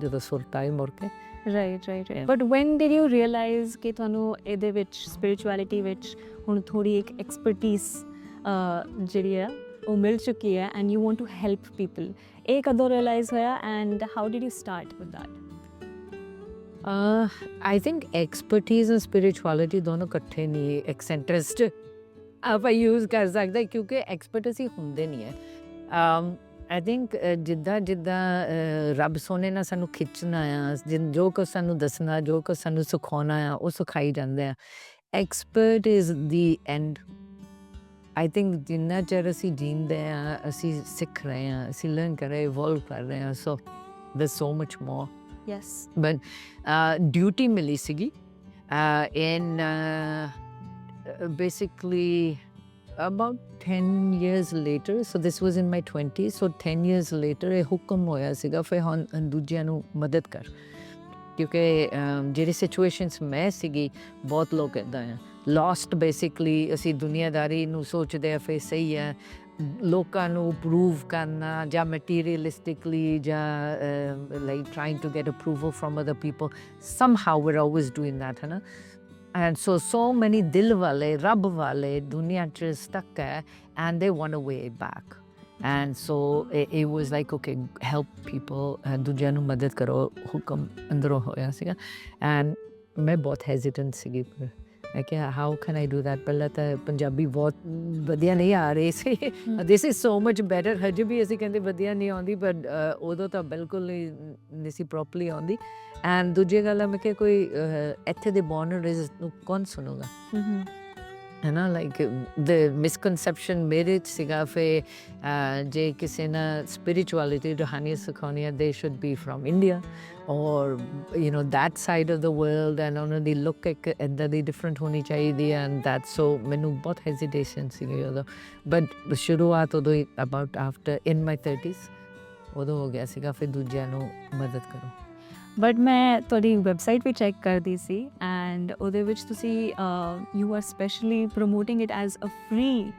Speaker 1: ਜਦੋਂ ਸੁਰਤ ਆਈ ਮੁੜ ਕੇ।
Speaker 2: Right. But when did you realise ਕਿ ਤੁਹਾਨੂੰ ਇਹਦੇ ਵਿੱਚ ਸਪਿਰਿਚੁਅਲਿਟੀ ਵਿੱਚ ਹੁਣ ਥੋੜ੍ਹੀ ਇੱਕ ਐਕਸਪਰਟੀਜ਼ ਜਿਹੜੀ ਹੈ ਉਹ ਮਿਲ ਚੁੱਕੀ ਹੈ and you want to help people, ਇਹ ਕਦੋਂ ਰਿਅਲਾਈਜ਼ ਹੋਇਆ and how did you start with that?
Speaker 1: I think expertise and spirituality ਦੋਨੋਂ ਇਕੱਠੇ ਨਹੀਂ ਇੱਕ ਸੈਂਟੈਂਸ 'ਚ ਆਪਾਂ ਯੂਜ਼ ਕਰ ਸਕਦੇ ਕਿਉਂਕਿ ਐਕਸਪਰਟ ਅਸੀਂ ਹੁੰਦੇ ਨਹੀਂ ਹੈ। ਆਈ ਥਿੰਕ ਜਿੱਦਾਂ ਰੱਬ ਸੋਨੇ ਨਾਲ ਸਾਨੂੰ ਖਿੱਚਣਾ ਆ ਜੋ ਕੁਛ ਸਾਨੂੰ ਦੱਸਣਾ ਜੋ ਕੁਛ ਸਾਨੂੰ ਸਿਖਾਉਣਾ ਆ ਉਹ ਸਿਖਾਈ ਜਾਂਦੇ ਆ। Expert is the and. I think ਜਿੰਨਾ ਚਿਰ ਅਸੀਂ ਜੀਂਦੇ ਹਾਂ ਅਸੀਂ ਸਿੱਖ ਰਹੇ ਹਾਂ ਅਸੀਂ ਲਰਨ ਕਰ ਰਹੇ ਇਵੋਲਵ ਕਰ ਰਹੇ ਹਾਂ। ਸੋ there's so much more।
Speaker 2: Yes।
Speaker 1: But duty ਮਿਲੀ ਸੀਗੀ in basically about 10 years later, so this was in my 20s, so 10 years later ਇਹ ਹੁਕਮ ਹੋਇਆ ਸੀਗਾ ਫਿਰ ਹੁਣ ਦੂਜਿਆਂ ਨੂੰ ਮਦਦ ਕਰ ਕਿਉਂਕਿ ਜਿਹੜੀ ਸਿਚੁਏਸ਼ਨਸ ਮੈਂ ਸੀਗੀ ਬਹੁਤ ਲੋਕ ਇੱਦਾਂ ਆ ਲੋਸਟ ਬੇਸਿਕਲੀ ਅਸੀਂ ਦੁਨੀਆਦਾਰੀ ਨੂੰ ਸੋਚਦੇ ਆ ਫਿਰ ਸਹੀ ਹੈ ਲੋਕਾਂ ਨੂੰ ਪ੍ਰੂਵ ਕਰਨਾ ਜਾਂ ਮਟੀਰੀਅਲਿਸਟਿਕਲੀ ਜਾਂ like trying to get approval from other people somehow we're always doing that ਹੈ ਨਾ। And so many dil wale, rab wale, dunya ch stuck hai and they want a way back. And so it was like, okay, help people, dujya nu madad karo, hukam andro hoya siga. And main bahut hesitant sigi par मैं क्या how can I do that ਪਹਿਲਾਂ ਤਾਂ ਪੰਜਾਬੀ ਬਹੁਤ ਵਧੀਆ ਨਹੀਂ ਆ ਰਹੀ ਸੀ। this is so much better। ਹਜੇ ਵੀ ਅਸੀਂ ਕਹਿੰਦੇ ਵਧੀਆ ਨਹੀਂ ਆਉਂਦੀ but ਉਦੋਂ ਤਾਂ ਬਿਲਕੁਲ ਨਹੀਂ ਸੀ ਪ੍ਰੋਪਰਲੀ ਆਉਂਦੀ। ਐਂਡ ਦੂਜੀ ਗੱਲ ਹੈ ਮੈਂ ਕਿ ਕੋਈ ਇੱਥੇ ਦੇ ਬੋਰਨਰਸ ਨੂੰ ਕੌਣ ਸੁਣੂਗਾ ਹੈ ਨਾ ਲਾਈਕ ਦ ਮਿਸਕਨਸੈਪਸ਼ਨ ਮੇਰੇ 'ਚ ਸੀਗਾ ਫਿਰ ਜੇ ਕਿਸੇ ਨੇ ਸਪਿਰਿਚੁਅਲਿਟੀ ਰੂਹਾਨੀਅਤ ਸਿਖਾਉਣੀ ਹੈ ਦੇ ਸ਼ੁੱਡ ਬੀ ਫਰੋਮ ਇੰਡੀਆ ਔਰ that side of the world and ਉਹਨਾਂ ਦੀ ਲੁੱਕ ਇੱਕ ਇੱਦਾਂ ਦੀ ਡਿਫਰੈਂਟ ਹੋਣੀ ਚਾਹੀਦੀ ਹੈ ਐਂਡ ਦੈਟ ਸੋ ਮੈਨੂੰ ਬਹੁਤ ਹੈਜ਼ੀਟੇਸ਼ਨ ਸੀਗੀ ਉਦੋਂ ਬਟ ਸ਼ੁਰੂਆਤ ਉਦੋਂ ਹੀ about after in my 30s ਉਦੋਂ ਹੋ ਗਿਆ ਸੀਗਾ ਫਿਰ ਦੂਜਿਆਂ ਨੂੰ ਮਦਦ ਕਰੋ।
Speaker 2: ਬਟ ਮੈਂ ਤੁਹਾਡੀ ਵੈਬਸਾਈਟ ਵੀ ਚੈੱਕ ਕਰਦੀ ਸੀ ਐਂਡ ਉਹਦੇ ਵਿੱਚ ਤੁਸੀਂ you are specially promoting it as a free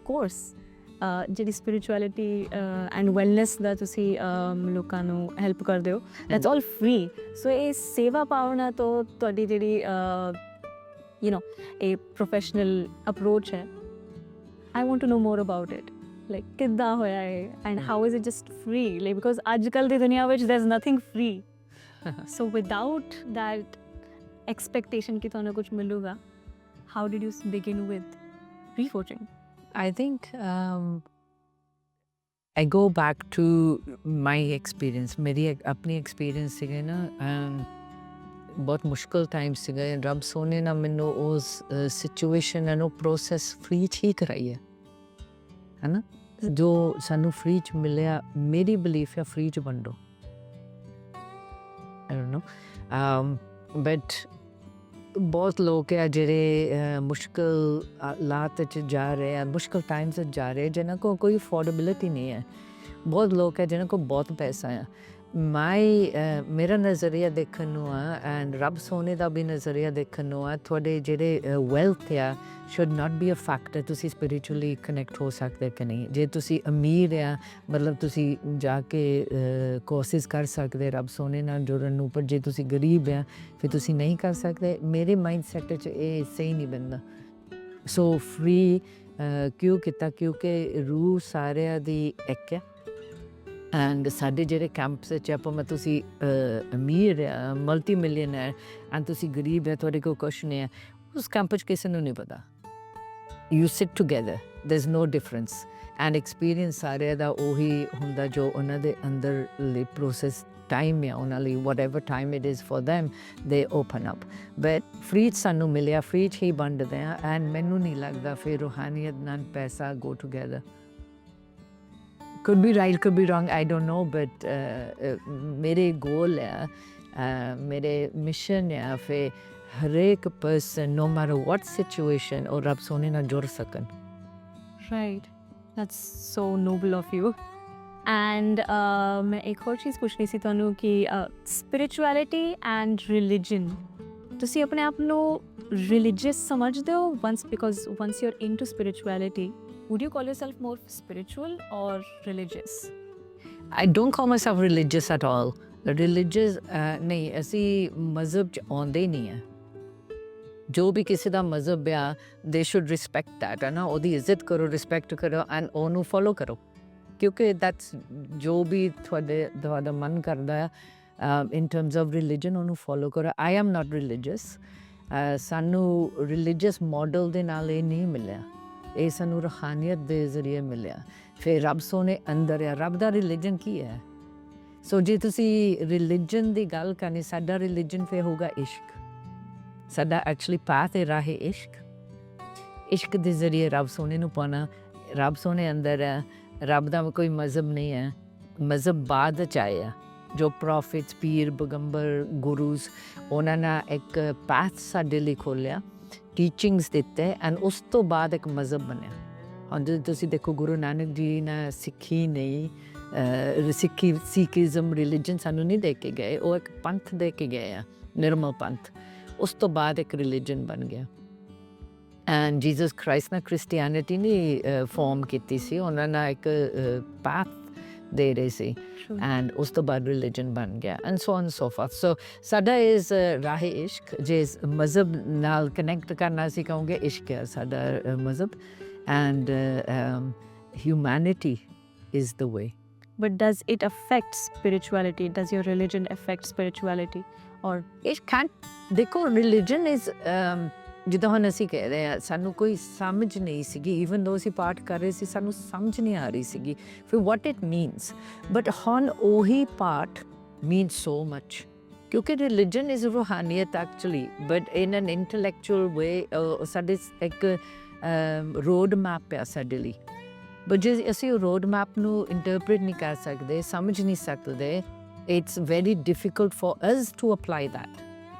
Speaker 2: course ਜਿਹੜੀ ਸਪਿਰਿਚੁਅਲਿਟੀ ਐਂਡ ਵੈਲਨੈਸ ਦਾ ਤੁਸੀਂ ਲੋਕਾਂ ਨੂੰ ਹੈਲਪ ਕਰਦੇ ਹੋ ਦੈਟਸ ਆਲ ਫ੍ਰੀ। ਸੋ ਇਹ ਸੇਵਾ ਭਾਵਨਾ ਤੋਂ ਤੁਹਾਡੀ ਜਿਹੜੀ ਇਹ ਪ੍ਰੋਫੈਸ਼ਨਲ ਅਪਰੋਚ ਹੈ I want to know more about it like ਕਿੱਦਾਂ ਹੋਇਆ ਇਹ and how is it just free like because ਅੱਜ ਕੱਲ੍ਹ ਦੀ ਦੁਨੀਆ ਵਿੱਚ there is nothing free. So without that expectation कि ਤੁਹਾਨੂੰ ਕੁਝ ਮਿਲੂਗਾ how did you begin with free coaching?
Speaker 1: I think I go back to my experience ਮੇਰੀ ਆਪਣੀ experience ਸੀਗੇ ਨਾ ਬਹੁਤ ਮੁਸ਼ਕਿਲ ਟਾਈਮ ਸੀਗਾ ਰੱਬ ਸੋਨੇ ਨਾਲ ਮੈਨੂੰ ਉਸ ਸਿਚੁਏਸ਼ਨ ਐਂਡ ਉਹ ਪ੍ਰੋਸੈਸ ਫ੍ਰੀ 'ਚ ਹੀ ਕਰਾਈ ਹੈ ਨਾ ਜੋ ਸਾਨੂੰ ਫ੍ਰੀ 'ਚ ਮਿਲਿਆ ਮੇਰੀ ਬਿਲੀਫ ਹੈ ਫ੍ਰੀ 'ਚ ਵੰਡੋ। I don't know but ਬਹੁਤ ਲੋਕ ਆ ਜਿਹੜੇ ਮੁਸ਼ਕਿਲ ਹਾਲਾਤ 'ਚ ਜਾ ਰਹੇ ਆ ਮੁਸ਼ਕਿਲ ਟਾਈਮ 'ਚ ਜਾ ਰਹੇ ਜਿਹਨਾਂ ਕੋਲ ਕੋਈ ਅਫੋਰਡੇਬਿਲਿਟੀ ਨਹੀਂ ਹੈ। ਬਹੁਤ ਲੋਕ ਹੈ ਜਿਹਨਾਂ ਕੋਲ ਬਹੁਤ ਪੈਸਾ ਆ ਮੇਰਾ ਨਜ਼ਰੀਆ ਦੇਖਣ ਨੂੰ ਆ ਐਂਡ ਰੱਬ ਸੋਨੇ ਦਾ ਵੀ ਨਜ਼ਰੀਆ ਦੇਖਣ ਨੂੰ ਆ ਤੁਹਾਡੇ ਜਿਹੜੇ ਵੈਲਥ ਆ should not be a factor ਤੁਸੀਂ ਸਪਿਰਿਚੁਅਲੀ ਕਨੈਕਟ ਹੋ ਸਕਦੇ ਕਿ ਨਹੀਂ ਜੇ ਤੁਸੀਂ ਅਮੀਰ ਆ ਮਤਲਬ ਤੁਸੀਂ ਜਾ ਕੇ ਕੋਸ਼ਿਸ਼ ਕਰ ਸਕਦੇ ਰੱਬ ਸੋਨੇ ਨਾਲ ਜੁੜਨ ਨੂੰ ਪਰ ਜੇ ਤੁਸੀਂ ਗਰੀਬ ਆ ਫਿਰ ਤੁਸੀਂ ਨਹੀਂ ਕਰ ਸਕਦੇ ਮੇਰੇ ਮਾਈਂਡ ਸੈਟ 'ਚ ਇਹ ਸਹੀ ਨਹੀਂ ਬਣਦਾ ਸੋ ਫ੍ਰੀ ਕਿਉਂ ਕੀਤਾ ਕਿਉਂਕਿ ਰੂਹ ਸਾਰਿਆਂ ਦੀ ਇੱਕ ਆ ਐਂਡ ਸਾਡੇ ਜਿਹੜੇ ਕੈਂਪਸ 'ਚ ਆਪਾਂ ਮੈਂ ਤੁਸੀਂ ਅਮੀਰ ਆ ਮਲਟੀ ਮਿਲੀਅਨਰ ਐਂਡ ਤੁਸੀਂ ਗਰੀਬ ਆ ਤੁਹਾਡੇ ਕੋਲ ਕੁਛ ਨਹੀਂ ਹੈ ਉਸ ਕੈਂਪ 'ਚ ਕਿਸੇ ਨੂੰ ਨਹੀਂ ਪਤਾ you sit together there is no difference and experience ਸਾਰਿਆਂ ਦਾ ਉਹੀ ਹੁੰਦਾ ਜੋ ਉਹਨਾਂ ਦੇ ਅੰਦਰਲੀ ਪ੍ਰੋਸੈਸ ਟਾਈਮ ਆ ਉਹਨਾਂ ਲਈ whatever time it is for them they open up but free 'ਚ ਸਾਨੂੰ ਮਿਲਿਆ ਫ੍ਰੀ 'ਚ ਹੀ ਵੰਡਦੇ ਆ ਐਂਡ ਮੈਨੂੰ ਨਹੀਂ ਲੱਗਦਾ ਫਿਰ ਰੂਹਾਨੀਅਤ ਨਾਲ ਪੈਸਾ ਗੋ together could be right could be wrong I don't know but ਮੇਰੇ goal ਹੈ ਮੇਰੇ mission ਹੈ ਫਿਰ ਹਰੇਕ person no matter what situation ਉਹ ਰੱਬ ਸੋਨੇ ਨਾਲ ਜੁੜ ਸਕਣ
Speaker 2: Right. That's so noble of you. And ਮੈਂ ਇੱਕ ਹੋਰ ਚੀਜ਼ ਪੁੱਛਣੀ ਸੀ ਤੁਹਾਨੂੰ ਕਿ spirituality and religion ਤੁਸੀਂ ਆਪਣੇ ਆਪ ਨੂੰ religious ਸਮਝਦੇ ਹੋ once you're into spirituality would you call yourself more spiritual or religious?
Speaker 1: I don't call myself religious at all. Religious ਨਹੀਂ ਅਸੀਂ ਮਜ਼ਹਬ 'ਚ ਆਉਂਦੇ ਹੀ ਨਹੀਂ ਹੈ ਜੋ ਵੀ ਕਿਸੇ ਦਾ ਮਜ਼ਹਬ ਆ ਦੇ ਸ਼ੁੱਡ ਰਿਸਪੈਕਟ ਦੈਟ ਹੈ ਨਾ ਉਹਦੀ ਇੱਜ਼ਤ ਕਰੋ ਰਿਸਪੈਕਟ ਕਰੋ ਐਂਡ ਉਹਨੂੰ ਫੋਲੋ ਕਰੋ ਕਿਉਂਕਿ ਦੈਟਸ ਜੋ ਵੀ ਤੁਹਾਡਾ ਮਨ ਕਰਦਾ ਆ ਇਨ ਟਰਮਸ ਆਫ ਰਿਲੀਜਨ ਉਹਨੂੰ ਫੋਲੋ ਕਰੋ ਆਈ ਐਮ ਨਾਟ ਰਿਲੀਜੀਅਸ ਸਾਨੂੰ ਰਿਲੀਜੀਅਸ ਮਾਡਲ ਦੇ ਨਾਲ ਇਹ ਨਹੀਂ ਮਿਲਿਆ ਇਹ ਸਾਨੂੰ ਰੂਹਾਨੀਅਤ ਦੇ ਜ਼ਰੀਏ ਮਿਲਿਆ ਫਿਰ ਰੱਬ ਸੋਨੇ ਅੰਦਰ ਆ ਰੱਬ ਦਾ ਰਿਲੀਜਨ ਕੀ ਹੈ ਸੋ ਜੇ ਤੁਸੀਂ ਰਿਲੀਜਨ ਦੀ ਗੱਲ ਕਰਨੀ ਸਾਡਾ ਰਿਲੀਜਨ ਫਿਰ ਹੋਊਗਾ ਇਸ਼ਕ ਸਾਡਾ ਐਕਚੁਅਲੀ ਪਾਥ ਹੈ ਰਾਹੇ ਇਸ਼ਕ ਦੇ ਜ਼ਰੀਏ ਰੱਬ ਸੋਨੇ ਨੂੰ ਪਾਉਣਾ ਰੱਬ ਸੋਨੇ ਅੰਦਰ ਹੈ ਰੱਬ ਦਾ ਕੋਈ ਮਜ਼ਹਬ ਨਹੀਂ ਹੈ ਮਜ਼ਹਬ ਬਾਅਦ 'ਚ ਆਇਆ ਜੋ ਪ੍ਰੋਫਿਟਸ ਪੀਰ ਪੈਗੰਬਰ ਗੁਰੂਸ ਉਹਨਾਂ ਨੇ ਇੱਕ ਪਾਥ ਸਾਡੇ ਲਈ ਖੋਲ੍ਹਿਆ ਟੀਚਿੰਗਸ ਦਿੱਤੇ ਐਂਡ ਉਸ ਤੋਂ ਬਾਅਦ ਇੱਕ ਮਜ਼ਹਬ ਬਣਿਆ ਹੁਣ ਜਦੋਂ ਤੁਸੀਂ ਦੇਖੋ ਗੁਰੂ ਨਾਨਕ ਜੀ ਨੇ ਸਿੱਖੀ ਨਹੀਂ ਸਿੱਖੀਜ਼ਮ ਰਿਲੀਜਨ ਸਾਨੂੰ ਨਹੀਂ ਦੇ ਕੇ ਗਏ ਉਹ ਇੱਕ ਪੰਥ ਦੇ ਕੇ ਗਏ ਆ ਨਿਰਮਲ ਪੰਥ ਉਸ ਤੋਂ ਬਾਅਦ ਇੱਕ ਰਿਲੀਜਨ ਬਣ ਗਿਆ ਐਂਡ ਜੀਸਸ ਕ੍ਰਾਈਸਟ ਨੇ ਕ੍ਰਿਸਟੀਐਨਿਟੀ ਨਹੀਂ ਫਾਰਮ ਕੀਤੀ ਸੀ ਉਹਨਾਂ ਨੇ ਇੱਕ ਪਾਥ ਦੇ ਰਹੇ ਸੀ ਐਂਡ ਉਸ ਤੋਂ ਬਾਅਦ ਰਿਲੀਜਨ ਬਣ ਗਿਆ and so on so forth so ਸਾਡਾ ਇਜ਼ ਰਾਹੇ ਇਸ਼ਕ ਜੇ ਮਜ਼ਹਬ ਨਾਲ ਕਨੈਕਟ ਕਰਨਾ ਅਸੀਂ ਕਹੋਗੇ ਇਸ਼ਕ ਹੈ ਸਾਡਾ ਮਜ਼ਹਬ and humanity is the way.
Speaker 2: But does it affect spirituality? Does your religion affect spirituality? Or
Speaker 1: it can't ਦੇਖੋ religion is ਜਿੱਦਾਂ ਹੁਣ ਅਸੀਂ ਕਹਿ ਰਹੇ ਹਾਂ ਸਾਨੂੰ ਕੋਈ ਸਮਝ ਨਹੀਂ ਸੀਗੀ ਈਵਨ ਦੋ ਅਸੀਂ ਪਾਠ ਕਰ ਰਹੇ ਸੀ ਸਾਨੂੰ ਸਮਝ ਨਹੀਂ ਆ ਰਹੀ ਸੀਗੀ ਫਿਰ what it means but ਹੁਣ ਉਹੀ ਪਾਠ means so much ਕਿਉਂਕਿ religion is ਰੂਹਾਨੀਅਤ actually but in an intellectual way ਸਾਡੇ ਇੱਕ ਰੋਡ ਮੈਪ ਆ ਸਾਡੇ ਲਈ ਬਟ ਜੇ ਅਸੀਂ ਉਹ ਰੋਡ ਮੈਪ ਨੂੰ ਇੰਟਰਪ੍ਰੀਟ ਨਹੀਂ ਕਰ ਸਕਦੇ ਸਮਝ ਨਹੀਂ ਸਕਦੇ it's very difficult for us to apply that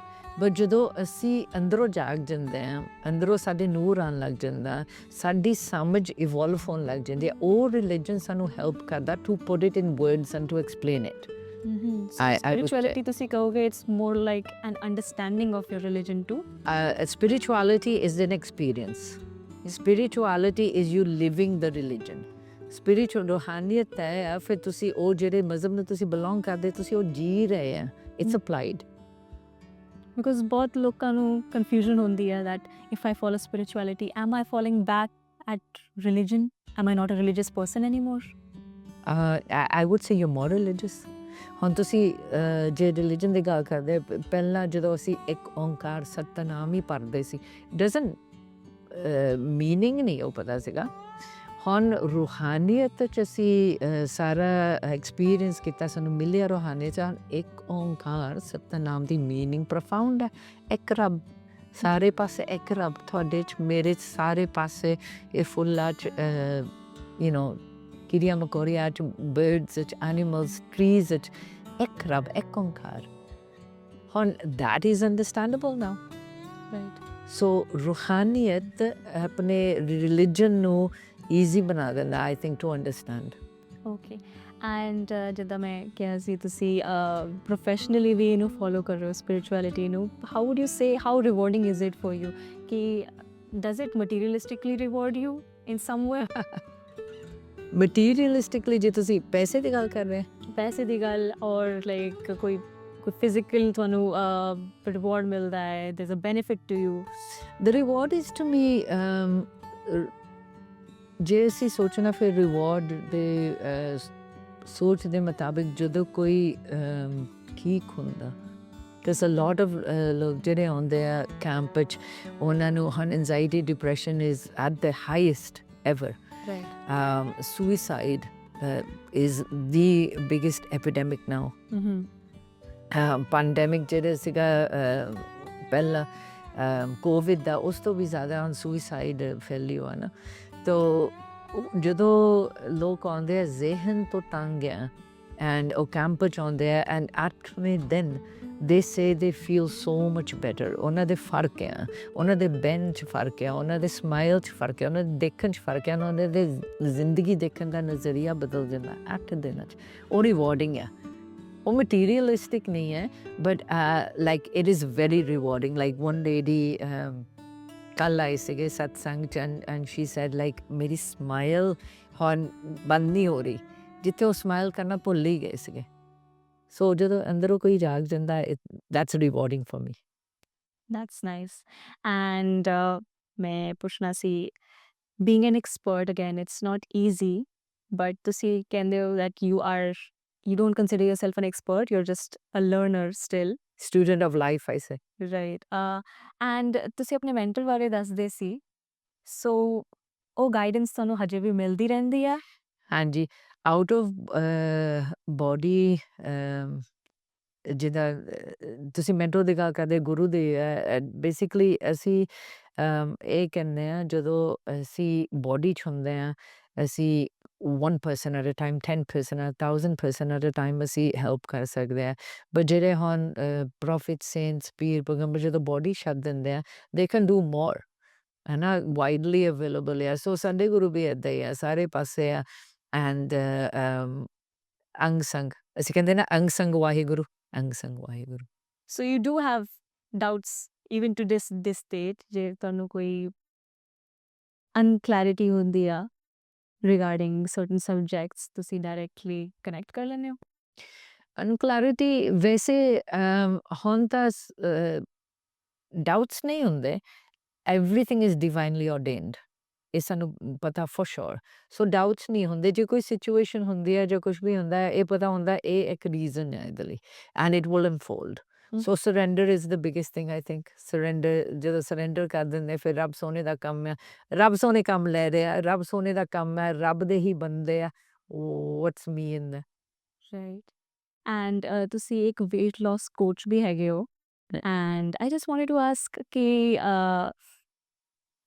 Speaker 1: but ਜਦੋਂ ਅਸੀਂ ਅੰਦਰੋਂ ਜਾਗ ਜਾਂਦੇ ਹਾਂ ਅੰਦਰੋਂ ਸਾਡੇ ਨੂਰ ਆਉਣ ਲੱਗ ਜਾਂਦਾ ਸਾਡੀ ਸਮਝ ਇਵੋਲਵ ਹੋਣ ਲੱਗ ਜਾਂਦੀ ਹੈ ਉਹ ਰਿਲੀਜਨ ਸਾਨੂੰ ਹੈਲਪ ਕਰਦਾ to put it in words and to explain it
Speaker 2: spirituality ਤੁਸੀਂ ਕਹੋਗੇ it's more like an understanding of your religion too?
Speaker 1: Spirituality is an experience. Spirituality is you living the religion. Spiritual ਰੂਹਾਨੀਅਤ ਹੈ ਫਿਰ ਤੁਸੀਂ ਉਹ ਜਿਹੜੇ ਮਜ਼ਹਬ ਨੂੰ ਤੁਸੀਂ ਬਿਲੋਂਗ ਕਰਦੇ ਤੁਸੀਂ ਉਹ ਜੀ ਰਹੇ ਆ ਇਟਸ ਅਪਲਾਈਡ
Speaker 2: Because ਬਹੁਤ ਲੋਕਾਂ ਨੂੰ confusion ਹੁੰਦੀ ਹੈ that if I follow spirituality am I falling back at religion? Am I not a religious person anymore?
Speaker 1: I would say you're more religious. ਹੁਣ ਤੁਸੀਂ ਜੇ ਰਿਲੀਜਨ ਦੀ ਗੱਲ ਕਰਦੇ ਪਹਿਲਾਂ ਜਦੋਂ ਅਸੀਂ ਇੱਕ ਓਂਕਾਰ ਸਤਨਾਮ ਹੀ ਪੜ੍ਹਦੇ ਸੀ ਡਜ਼ਨਟ ਮੀਨਿੰਗ ਨਹੀਂ ਉਹ ਪਤਾ ਸੀਗਾ ਹੁਣ ਰੂਹਾਨੀਅਤ 'ਚ ਅਸੀਂ ਸਾਰਾ ਐਕਸਪੀਰੀਅੰਸ ਕੀਤਾ ਸਾਨੂੰ ਮਿਲਿਆ ਰੂਹਾਨੀਅਤ 'ਚ ਇੱਕ ਓਂਕਾਰ ਸਤਨਾਮ ਦੀ ਮੀਨਿੰਗ ਪ੍ਰੋਫਾਊਂਡ ਹੈ ਇੱਕ ਰੱਬ ਸਾਰੇ ਪਾਸੇ ਇੱਕ ਰੱਬ ਤੁਹਾਡੇ 'ਚ ਮੇਰੇ 'ਚ ਸਾਰੇ ਪਾਸੇ ਇਹ ਫੁੱਲਾਂ 'ਚ ਯੂ ਨੋ ਕੀੜੀਆਂ ਮਕੌੜੀਆਂ 'ਚ ਬਰਡਸ 'ਚ ਐਨੀਮਲਸ ਟਰੀਜ਼ 'ਚ ਇੱਕ ਰੱਬ ਇੱਕ ਓਂਕਾਰ ਹੁਣ that is understandable now
Speaker 2: Right.
Speaker 1: So ਰੂਹਾਨੀਅਤ ਆਪਣੇ ਰਿਲੀਜਨ ਨੂੰ ਈਜ਼ੀ ਬਣਾ ਦਿੰਦਾ I think to understand
Speaker 2: Okay. And ਜਿੱਦਾਂ ਮੈਂ ਕਿਹਾ ਸੀ ਤੁਸੀਂ ਪ੍ਰੋਫੈਸ਼ਨਲੀ ਵੀ ਇਹਨੂੰ ਫੋਲੋ ਕਰ ਰਹੇ ਹੋ ਸਪਿਰਿਚੁਅਲਿਟੀ ਨੂੰ, how would you say how rewarding is it for you ਕਿ does it materialistically reward you in some way?
Speaker 1: Materialistically ਜੇ ਤੁਸੀਂ ਪੈਸੇ ਦੀ ਗੱਲ ਕਰ ਰਹੇ ਹੋ,
Speaker 2: ਪੈਸੇ ਦੀ ਗੱਲ ਔਰ ਲਾਈਕ ਕੋਈ ਫਿਜ਼ੀਕਲ ਤੁਹਾਨੂੰ ਰਿਵਾਰਡ ਮਿਲਦਾ ਹੈ, there is a benefit to you?
Speaker 1: the reward is to me ਜੇ ਅਸੀਂ ਸੋਚਣਾ ਫਿਰ ਰਿਵਾਰਡ ਦੇ ਸੋਚ ਦੇ ਮੁਤਾਬਿਕ ਜਦੋਂ ਕੋਈ ਠੀਕ ਹੁੰਦਾ, there's a lot of ਲੋਕ ਜਿਹੜੇ ਆਉਂਦੇ ਆ ਕੈਂਪ ਵਿੱਚ, ਉਹਨਾਂ ਨੂੰ ਹੁਣ anxiety depression is at the highest ever. Suicide is the biggest epidemic now. Pandemic ਜਿਹੜੇ ਸੀਗਾ ਪਹਿਲਾਂ ਕੋਵਿਡ ਦਾ, ਉਸ ਤੋਂ ਵੀ ਜ਼ਿਆਦਾ ਹੁਣ ਸੁਇਸਾਈਡ ਫੈਲੀ ਹੋਇਆ ਨਾ. ਤੋ ਜਦੋਂ ਲੋਕ ਆਉਂਦੇ ਆ ਜ਼ਿਹਨ ਤੋਂ ਤੰਗ ਆ ਐਂਡ ਉਹ ਕੈਂਪ 'ਚ ਆਉਂਦੇ ਆ ਐਂਡ ਐਕਚੁਅਲੀ ਦੈਨ ਦੇ ਸੇ ਦੇ ਫੀਲ ਸੋ ਮਚ ਬੈਟਰ. ਉਹਨਾਂ ਦੇ ਫਰਕ ਆ, ਉਹਨਾਂ ਦੇ ਬਹਿਣ 'ਚ ਫਰਕ ਆ, ਉਹਨਾਂ ਦੇ ਸਮਾਈਲ 'ਚ ਫਰਕ ਆ, ਉਹਨਾਂ ਦੇ ਦੇਖਣ 'ਚ ਫਰਕ ਆ, ਉਹਨਾਂ ਦੇ ਜ਼ਿੰਦਗੀ ਦੇਖਣ ਦਾ ਨਜ਼ਰੀਆ ਬਦਲ ਜਾਂਦਾ ਐਟ ਦਿਨਾਂ 'ਚ. ਉਹ ਰਿਵਾਰਡਿੰਗ ਆ, ਉਹ ਮਟੀਰੀਅਲਿਸਟਿਕ ਨਹੀਂ ਹੈ but like it is very rewarding. Like one lady ਕੱਲ੍ਹ ਆਏ ਸੀਗੇ ਸਤਸੰਗ 'ਚ ਐਂਡ ਸ਼ੀ ਸੈਡ ਲਾਈਕ ਮੇਰੀ ਸਮਾਈਲ ਹੁਣ ਬੰਦ ਨਹੀਂ ਹੋ ਰਹੀ, ਜਿੱਥੇ ਉਹ ਸਮਾਈਲ ਕਰਨਾ ਭੁੱਲ ਹੀ ਗਏ ਸੀਗੇ. ਸੋ ਜਦੋਂ ਅੰਦਰੋਂ ਕੋਈ ਜਾਗ ਜਾਂਦਾ, that's rewarding for me.
Speaker 2: That's nice. And ਮੈਂ ਪੁੱਛਣਾ ਸੀ, being an expert again it's not easy, but ਤੁਸੀਂ ਕਹਿੰਦੇ ਹੋ that you don't consider yourself an expert, you're just a learner still.
Speaker 1: Student of life, I say.
Speaker 2: Right. And ਤੁਸੀਂ ਆਪਣੇ mentor ਬਾਰੇ ਦੱਸਦੇ ਸੀ, ਸੋ ਉਹ ਗਾਈਡੈਂਸ ਤੁਹਾਨੂੰ ਹਜੇ ਵੀ ਮਿਲਦੀ ਰਹਿੰਦੀ ਆ?
Speaker 1: ਹਾਂਜੀ, ਆਊਟ ਆਫ ਬੋਡੀ ਜਿੱਦਾਂ ਤੁਸੀਂ ਮੈਂਟਰ ਦੀ ਗੱਲ ਕਰਦੇ, ਗੁਰੂ ਦੀ ਬੇਸਿਕਲੀ ਅਸੀਂ ਇਹ ਕਹਿੰਦੇ ਹਾਂ ਜਦੋਂ ਅਸੀਂ ਬੋਡੀ 'ਚ ਹੁੰਦੇ ਹਾਂ, ਅਸੀਂ 1 person at a time, 10 person, 1,000 person at a time ਅਸੀਂ ਹੈਲਪ ਕਰ ਸਕਦੇ ਹਾਂ. ਬਟ ਜਿਹੜੇ ਹੁਣ ਪ੍ਰੋਫਿਟ, ਸੇਂਟਸ, ਪੀਰ, ਪੈਗੰਬਰ ਜਦੋਂ ਬੋਡੀ ਛੱਡ ਦਿੰਦੇ ਆ, ਦੇ ਕੈਨ ਡੂ ਮੋਰ, ਹੈ ਨਾ, ਵਾਈਡਲੀ ਅਵੇਲੇਬਲ ਆ. ਸੋ ਸਾਡੇ ਗੁਰੂ ਵੀ ਇੱਦਾਂ ਹੀ ਆ, ਸਾਰੇ ਪਾਸੇ ਆ. ਐਂਡ ਅੰਗ ਸੰਗ, ਅਸੀਂ ਕਹਿੰਦੇ ਨਾ ਅੰਗ ਸੰਗ ਵਾਹਿਗੁਰੂ, ਅੰਗ ਸੰਗ Waheguru.
Speaker 2: So you do have doubts even to this state, ਜੇ ਤੁਹਾਨੂੰ ਕੋਈ ਅਨਕਲੈਰਿਟੀ ਹੁੰਦੀ ਆ ਰਿਗਾਰਡਿੰਗ ਸਰਟਨ ਸਬਜੈਕਟਸ, ਤੁਸੀਂ ਡਾਇਰੈਕਟਲੀ ਕਨੈਕਟ ਕਰ ਲੈਂਦੇ ਹੋ?
Speaker 1: ਅਨਕਲੈਰਿਟੀ ਵੈਸੇ ਹੁਣ ਤਾਂ ਡਾਊਟਸ ਨਹੀਂ ਹੁੰਦੇ. ਐਵਰੀਥਿੰਗ ਇਜ਼ ਡਿਵਾਈਨਲੀ ਆਰਡੇਨਡ, ਇਹ ਸਾਨੂੰ ਪਤਾ ਫॉर ਸ਼ੋਰ. ਸੋ ਡਾਊਟਸ ਨਹੀਂ ਹੁੰਦੇ. ਜੇ ਕੋਈ ਸਿਚੁਏਸ਼ਨ ਹੁੰਦੀ ਹੈ ਜਾਂ ਕੁਛ ਵੀ ਹੁੰਦਾ ਹੈ, ਇਹ ਪਤਾ ਹੁੰਦਾ ਇਹ ਇੱਕ ਰੀਜ਼ਨ ਹੈ ਇਹਦੇ ਲਈ, and it will unfold. So surrender is the biggest thing I think. Surrender, ਜਦੋਂ ਸਰੈਂਡਰ ਕਰ ਦਿੰਦੇ ਫਿਰ ਰੱਬ ਸੋਹਣੇ ਦਾ ਕੰਮ ਆ, ਰੱਬ ਸੋਹਣੇ ਕੰਮ ਲੈ ਰਿਹਾ, ਰੱਬ ਸੋਹਣੇ ਦਾ ਕੰਮ ਹੈ, ਰੱਬ ਦੇ ਹੀ ਬੰਦੇ ਆ. What's me in the
Speaker 2: right. And ਤੁਸੀਂ ਇੱਕ ਵੇਟ ਲਾਸ ਕੋਚ ਵੀ ਹੈਗੇ ਹੋ, and I just wanted to ask ਕਿ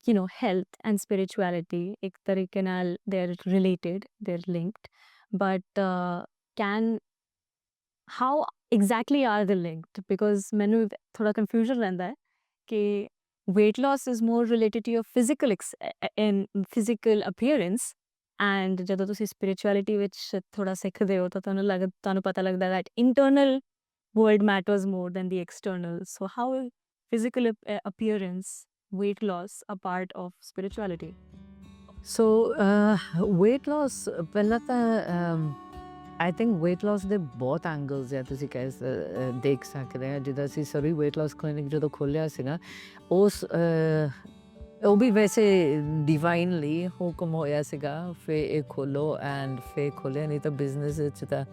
Speaker 2: you know, health and spirituality ek tarike naal they're related, they're linked, but how exactly are they linked? Because mainu thoda confusion rehanda hai ki weight loss is more related to your physical appearance, and ਜਦੋਂ ਤੁਸੀਂ spirituality ਵਿੱਚ ਥੋੜਾ ਸਿੱਖਦੇ ਹੋ ਤਾਂ ਤੁਹਾਨੂੰ ਪਤਾ ਲੱਗਦਾ that internal world matters more than the external. So how is physical appearance, weight loss a part of spirituality?
Speaker 1: So weight loss, ਪਹਿਲਾਂ ਤਾਂ ਆਈ ਥਿੰਕ weight loss ਦੇ ਬਹੁਤ ਐਂਗਲਸ ਆ, ਤੁਸੀਂ ਦੇਖ ਸਕਦੇ ਆ. ਜਿੱਦਾਂ ਅਸੀਂ ਸਰੀ weight loss clinic ਜਦੋਂ ਖੋਲ੍ਹਿਆ ਸੀ ਨਾ, ਉਹ ਵੀ ਵੈਸੇ ਡਿਵਾਈਨਲੀ ਹੁਕਮ ਹੋਇਆ ਸੀਗਾ ਫਿਰ ਇਹ ਖੋਲ੍ਹੋ, ਐਂਡ ਫਿਰ ਖੋਲ੍ਹਿਆ, ਨਹੀਂ ਤਾਂ ਬਿਜ਼ਨਸ ਵਿੱਚ ਤਾਂ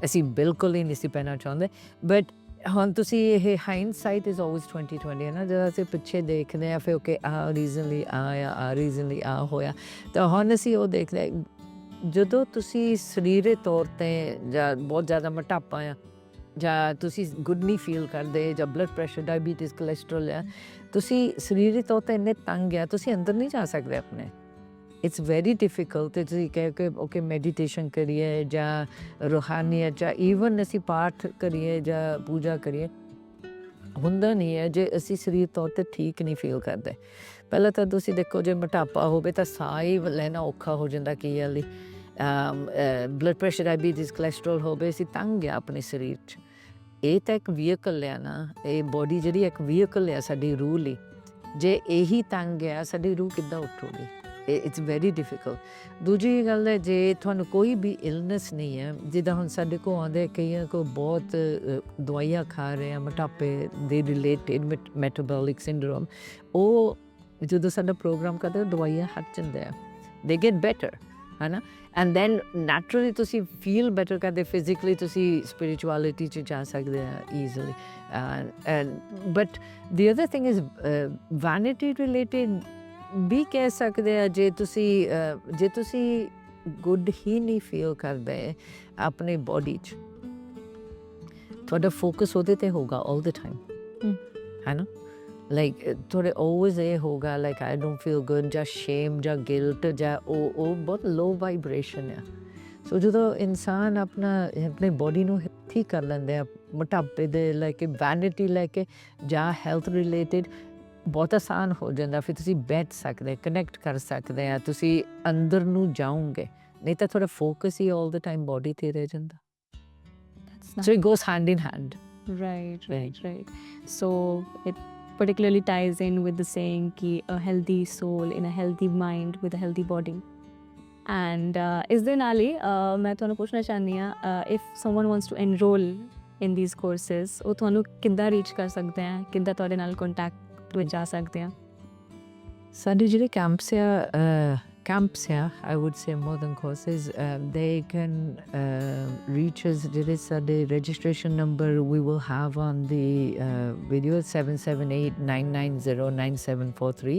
Speaker 1: ਅਸੀਂ ਬਿਲਕੁਲ ਹੀ ਨਹੀਂ ਸੀ ਪੈਣਾ ਚਾਹੁੰਦੇ. ਬਟ ਹੁਣ ਤੁਸੀਂ ਇਹ ਹਾਈਂਡਸਾਈਟ ਇਜ਼ ਆਲਵੇਜ਼ 2020 ਹੈ ਨਾ, ਜਦੋਂ ਅਸੀਂ ਪਿੱਛੇ ਦੇਖਦੇ ਹਾਂ ਫਿਰ ਓਕੇ ਆਹ ਰੀਜ਼ਨਲੀ ਆ ਰੀਜ਼ਨਲੀ ਆ ਹੋਇਆ, ਤਾਂ ਹੁਣ ਅਸੀਂ ਉਹ ਦੇਖਦੇ ਜਦੋਂ ਤੁਸੀਂ ਸਰੀਰਕ ਤੌਰ 'ਤੇ ਜਾਂ ਬਹੁਤ ਜ਼ਿਆਦਾ ਮੋਟਾਪਾ ਆ, ਜਾਂ ਤੁਸੀਂ ਗੁੱਡ ਨਹੀਂ ਫੀਲ ਕਰਦੇ, ਜਾਂ ਬਲੱਡ ਪ੍ਰੈਸ਼ਰ, ਡਾਇਬੀਟਿਸ, ਕੋਲੈਸਟਰੋਲ ਆ, ਤੁਸੀਂ ਸਰੀਰਕ ਤੌਰ 'ਤੇ ਇੰਨੇ ਤੰਗ ਆ, ਤੁਸੀਂ ਅੰਦਰ ਨਹੀਂ ਜਾ ਸਕਦੇ ਆਪਣੇ. It's very difficult. ਤੁਸੀਂ ਕਹਿ ਕੇ ਓਕੇ ਮੈਡੀਟੇਸ਼ਨ ਕਰੀਏ ਜਾਂ ਰੂਹਾਨੀਅਤ ਜਾਂ ਈਵਨ ਅਸੀਂ ਪਾਠ ਕਰੀਏ ਜਾਂ ਪੂਜਾ ਕਰੀਏ, ਹੁੰਦਾ ਨਹੀਂ ਹੈ ਜੇ ਅਸੀਂ ਸਰੀਰ ਤੌਰ 'ਤੇ ਠੀਕ ਨਹੀਂ ਫੀਲ ਕਰਦੇ. ਪਹਿਲਾਂ ਤਾਂ ਤੁਸੀਂ ਦੇਖੋ ਜੇ ਮੋਟਾਪਾ ਹੋਵੇ ਤਾਂ ਸਾਹ ਹੀ ਲੈਣਾ ਔਖਾ ਹੋ ਜਾਂਦਾ ਕਈਆਂ ਲਈ, ਬਲੱਡ ਪ੍ਰੈਸ਼ਰ ਡਾਇਬੀਟੀਜ਼ ਕੋਲੈਸਟਰੋਲ ਹੋਵੇ ਅਸੀਂ ਤੰਗ ਆ ਆਪਣੇ ਸਰੀਰ 'ਚ ਇਹ ਤਾਂ ਇੱਕ ਵਹੀਕਲ ਆ ਨਾ ਇਹ ਬੋਡੀ ਜਿਹੜੀ ਇੱਕ ਵਹੀਕਲ ਆ ਸਾਡੀ ਰੂਹ ਲਈ ਜੇ ਇਹੀ ਤੰਗ ਆ ਸਾਡੀ ਰੂਹ ਕਿੱਦਾਂ ਉੱਠੂਗੀ ਇਟਸ ਵੈਰੀ ਡਿਫਿਕਲਟ ਦੂਜੀ ਗੱਲ ਹੈ ਜੇ ਤੁਹਾਨੂੰ ਕੋਈ ਵੀ ਇਲਨੈਸ ਨਹੀਂ ਹੈ ਜਿੱਦਾਂ ਹੁਣ ਸਾਡੇ ਕੋਲ ਆਉਂਦੇ ਕਈਆਂ ਕੋਲ ਬਹੁਤ ਦਵਾਈਆਂ ਖਾ ਰਹੇ ਆ ਮੋਟਾਪੇ ਦੇ ਰਿਲੇਟਡ ਮੈਟਾਬੋਲਿਕ ਸਿੰਡਰੋਮ ਉਹ ਜਦੋਂ ਸਾਡਾ ਪ੍ਰੋਗਰਾਮ ਕਰਦੇ ਦਵਾਈਆਂ ਹਟ ਜਾਂਦੇ ਆ ਦੇ ਗੈਟ ਬੈਟਰ ਹੈ ਨਾ ਐਂਡ ਦੈਨ ਨੈਚੁਰਲੀ ਤੁਸੀਂ ਫੀਲ ਬੈਟਰ ਕਰਦੇ ਫਿਜ਼ੀਕਲੀ ਤੁਸੀਂ ਸਪਿਰਿਚੁਅਲਿਟੀ 'ਚ ਜਾ ਸਕਦੇ ਆ easily but the other thing is vanity related ਵੀ ਕਹਿ ਸਕਦੇ ਆ ਜੇ ਤੁਸੀਂ ਗੁੱਡ ਹੀ ਨਹੀਂ ਫੀਲ ਕਰਦੇ ਆਪਣੇ ਬੋਡੀ 'ਚ ਤੁਹਾਡਾ ਫੋਕਸ ਉਹਦੇ 'ਤੇ ਹੋਗਾ ਆਲ ਦ ਟਾਈਮ ਹੈ ਨਾ ਲਾਈਕ ਥੋੜੇ always ਇਹ ਹੋਗਾ like I don't feel good ਜਾਂ ਸ਼ੇਮ ਜਾਂ ਗਿਲਟ ਜਾਂ ਉਹ ਬਹੁਤ ਲੋ ਵਾਈਬ੍ਰੇਸ਼ਨ ਆ ਸੋ ਜਦੋਂ ਇਨਸਾਨ ਆਪਣੇ ਬੋਡੀ ਨੂੰ ਠੀਕ ਕਰ ਲੈਂਦੇ ਆ ਮੋਟਾਪੇ ਦੇ ਲੈ ਕੇ ਵੈਨਿਟੀ ਲੈ ਕੇ ਜਾਂ ਹੈਲਥ ਰਿਲੇਟਡ ਬਹੁਤ ਆਸਾਨ ਹੋ ਜਾਂਦਾ ਫਿਰ ਤੁਸੀਂ ਬੈਠ ਸਕਦੇ ਕਨੈਕਟ ਕਰ ਸਕਦੇ ਆ ਤੁਸੀਂ ਅੰਦਰ ਨੂੰ ਜਾਓਗੇ ਨਹੀਂ ਤਾਂ ਤੁਹਾਡਾ focus he all the time body 'ਤੇ ਰਹਿ ਜਾਂਦਾ so it goes hand in hand
Speaker 2: right. So it particularly ties in with the saying ki a healthy soul in a healthy mind with a healthy body. And is ਦੇ ਨਾਲ ਹੀ ਮੈਂ ਤੁਹਾਨੂੰ ਪੁੱਛਣਾ ਚਾਹੁੰਦੀ ਹਾਂ if someone wants to enroll in these courses ਉਹ ਤੁਹਾਨੂੰ ਕਿੱਦਾਂ ਰੀਚ ਕਰ ਸਕਦੇ ਆ ਕਿੱਦਾਂ ਤੁਹਾਡੇ ਨਾਲ ਕੰਟੈਕਟ ਵਿੱਚ ਜਾ ਸਕਦੇ ਆ
Speaker 1: ਸਾਡੇ ਜਿਹੜੇ camps ਆ I would say more than courses they can reach us ਜਿਹੜੇ ਸਾਡੇ registration number we will have on the video 7789909743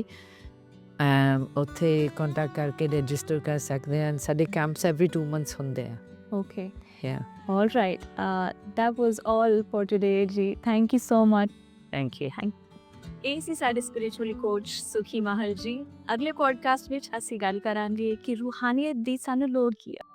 Speaker 1: ਉੱਥੇ ਕੰਟੈਕਟ ਕਰਕੇ ਰਜਿਸਟਰ ਕਰ ਸਕਦੇ ਹਨ ਸਾਡੇ ਕੈਂਪਸ every 2 months ਹੁੰਦੇ ਆ
Speaker 2: okay
Speaker 1: yeah
Speaker 2: all right that was all for today ji thank you so much
Speaker 1: thank you
Speaker 2: ਇਹ ਸੀ ਸਾਡੇ ਸਪਿਰਿਚੁਅਲ ਕੋਚ ਸੁਖੀ ਮਾਹਲ ਜੀ ਅਗਲੇ ਪੋਡਕਾਸਟ ਵਿੱਚ ਅਸੀਂ ਗੱਲ ਕਰਾਂਗੇ ਕਿ ਰੂਹਾਨੀਅਤ ਦੀ ਸਾਨੂੰ ਲੋੜ ਕੀ ਹੈ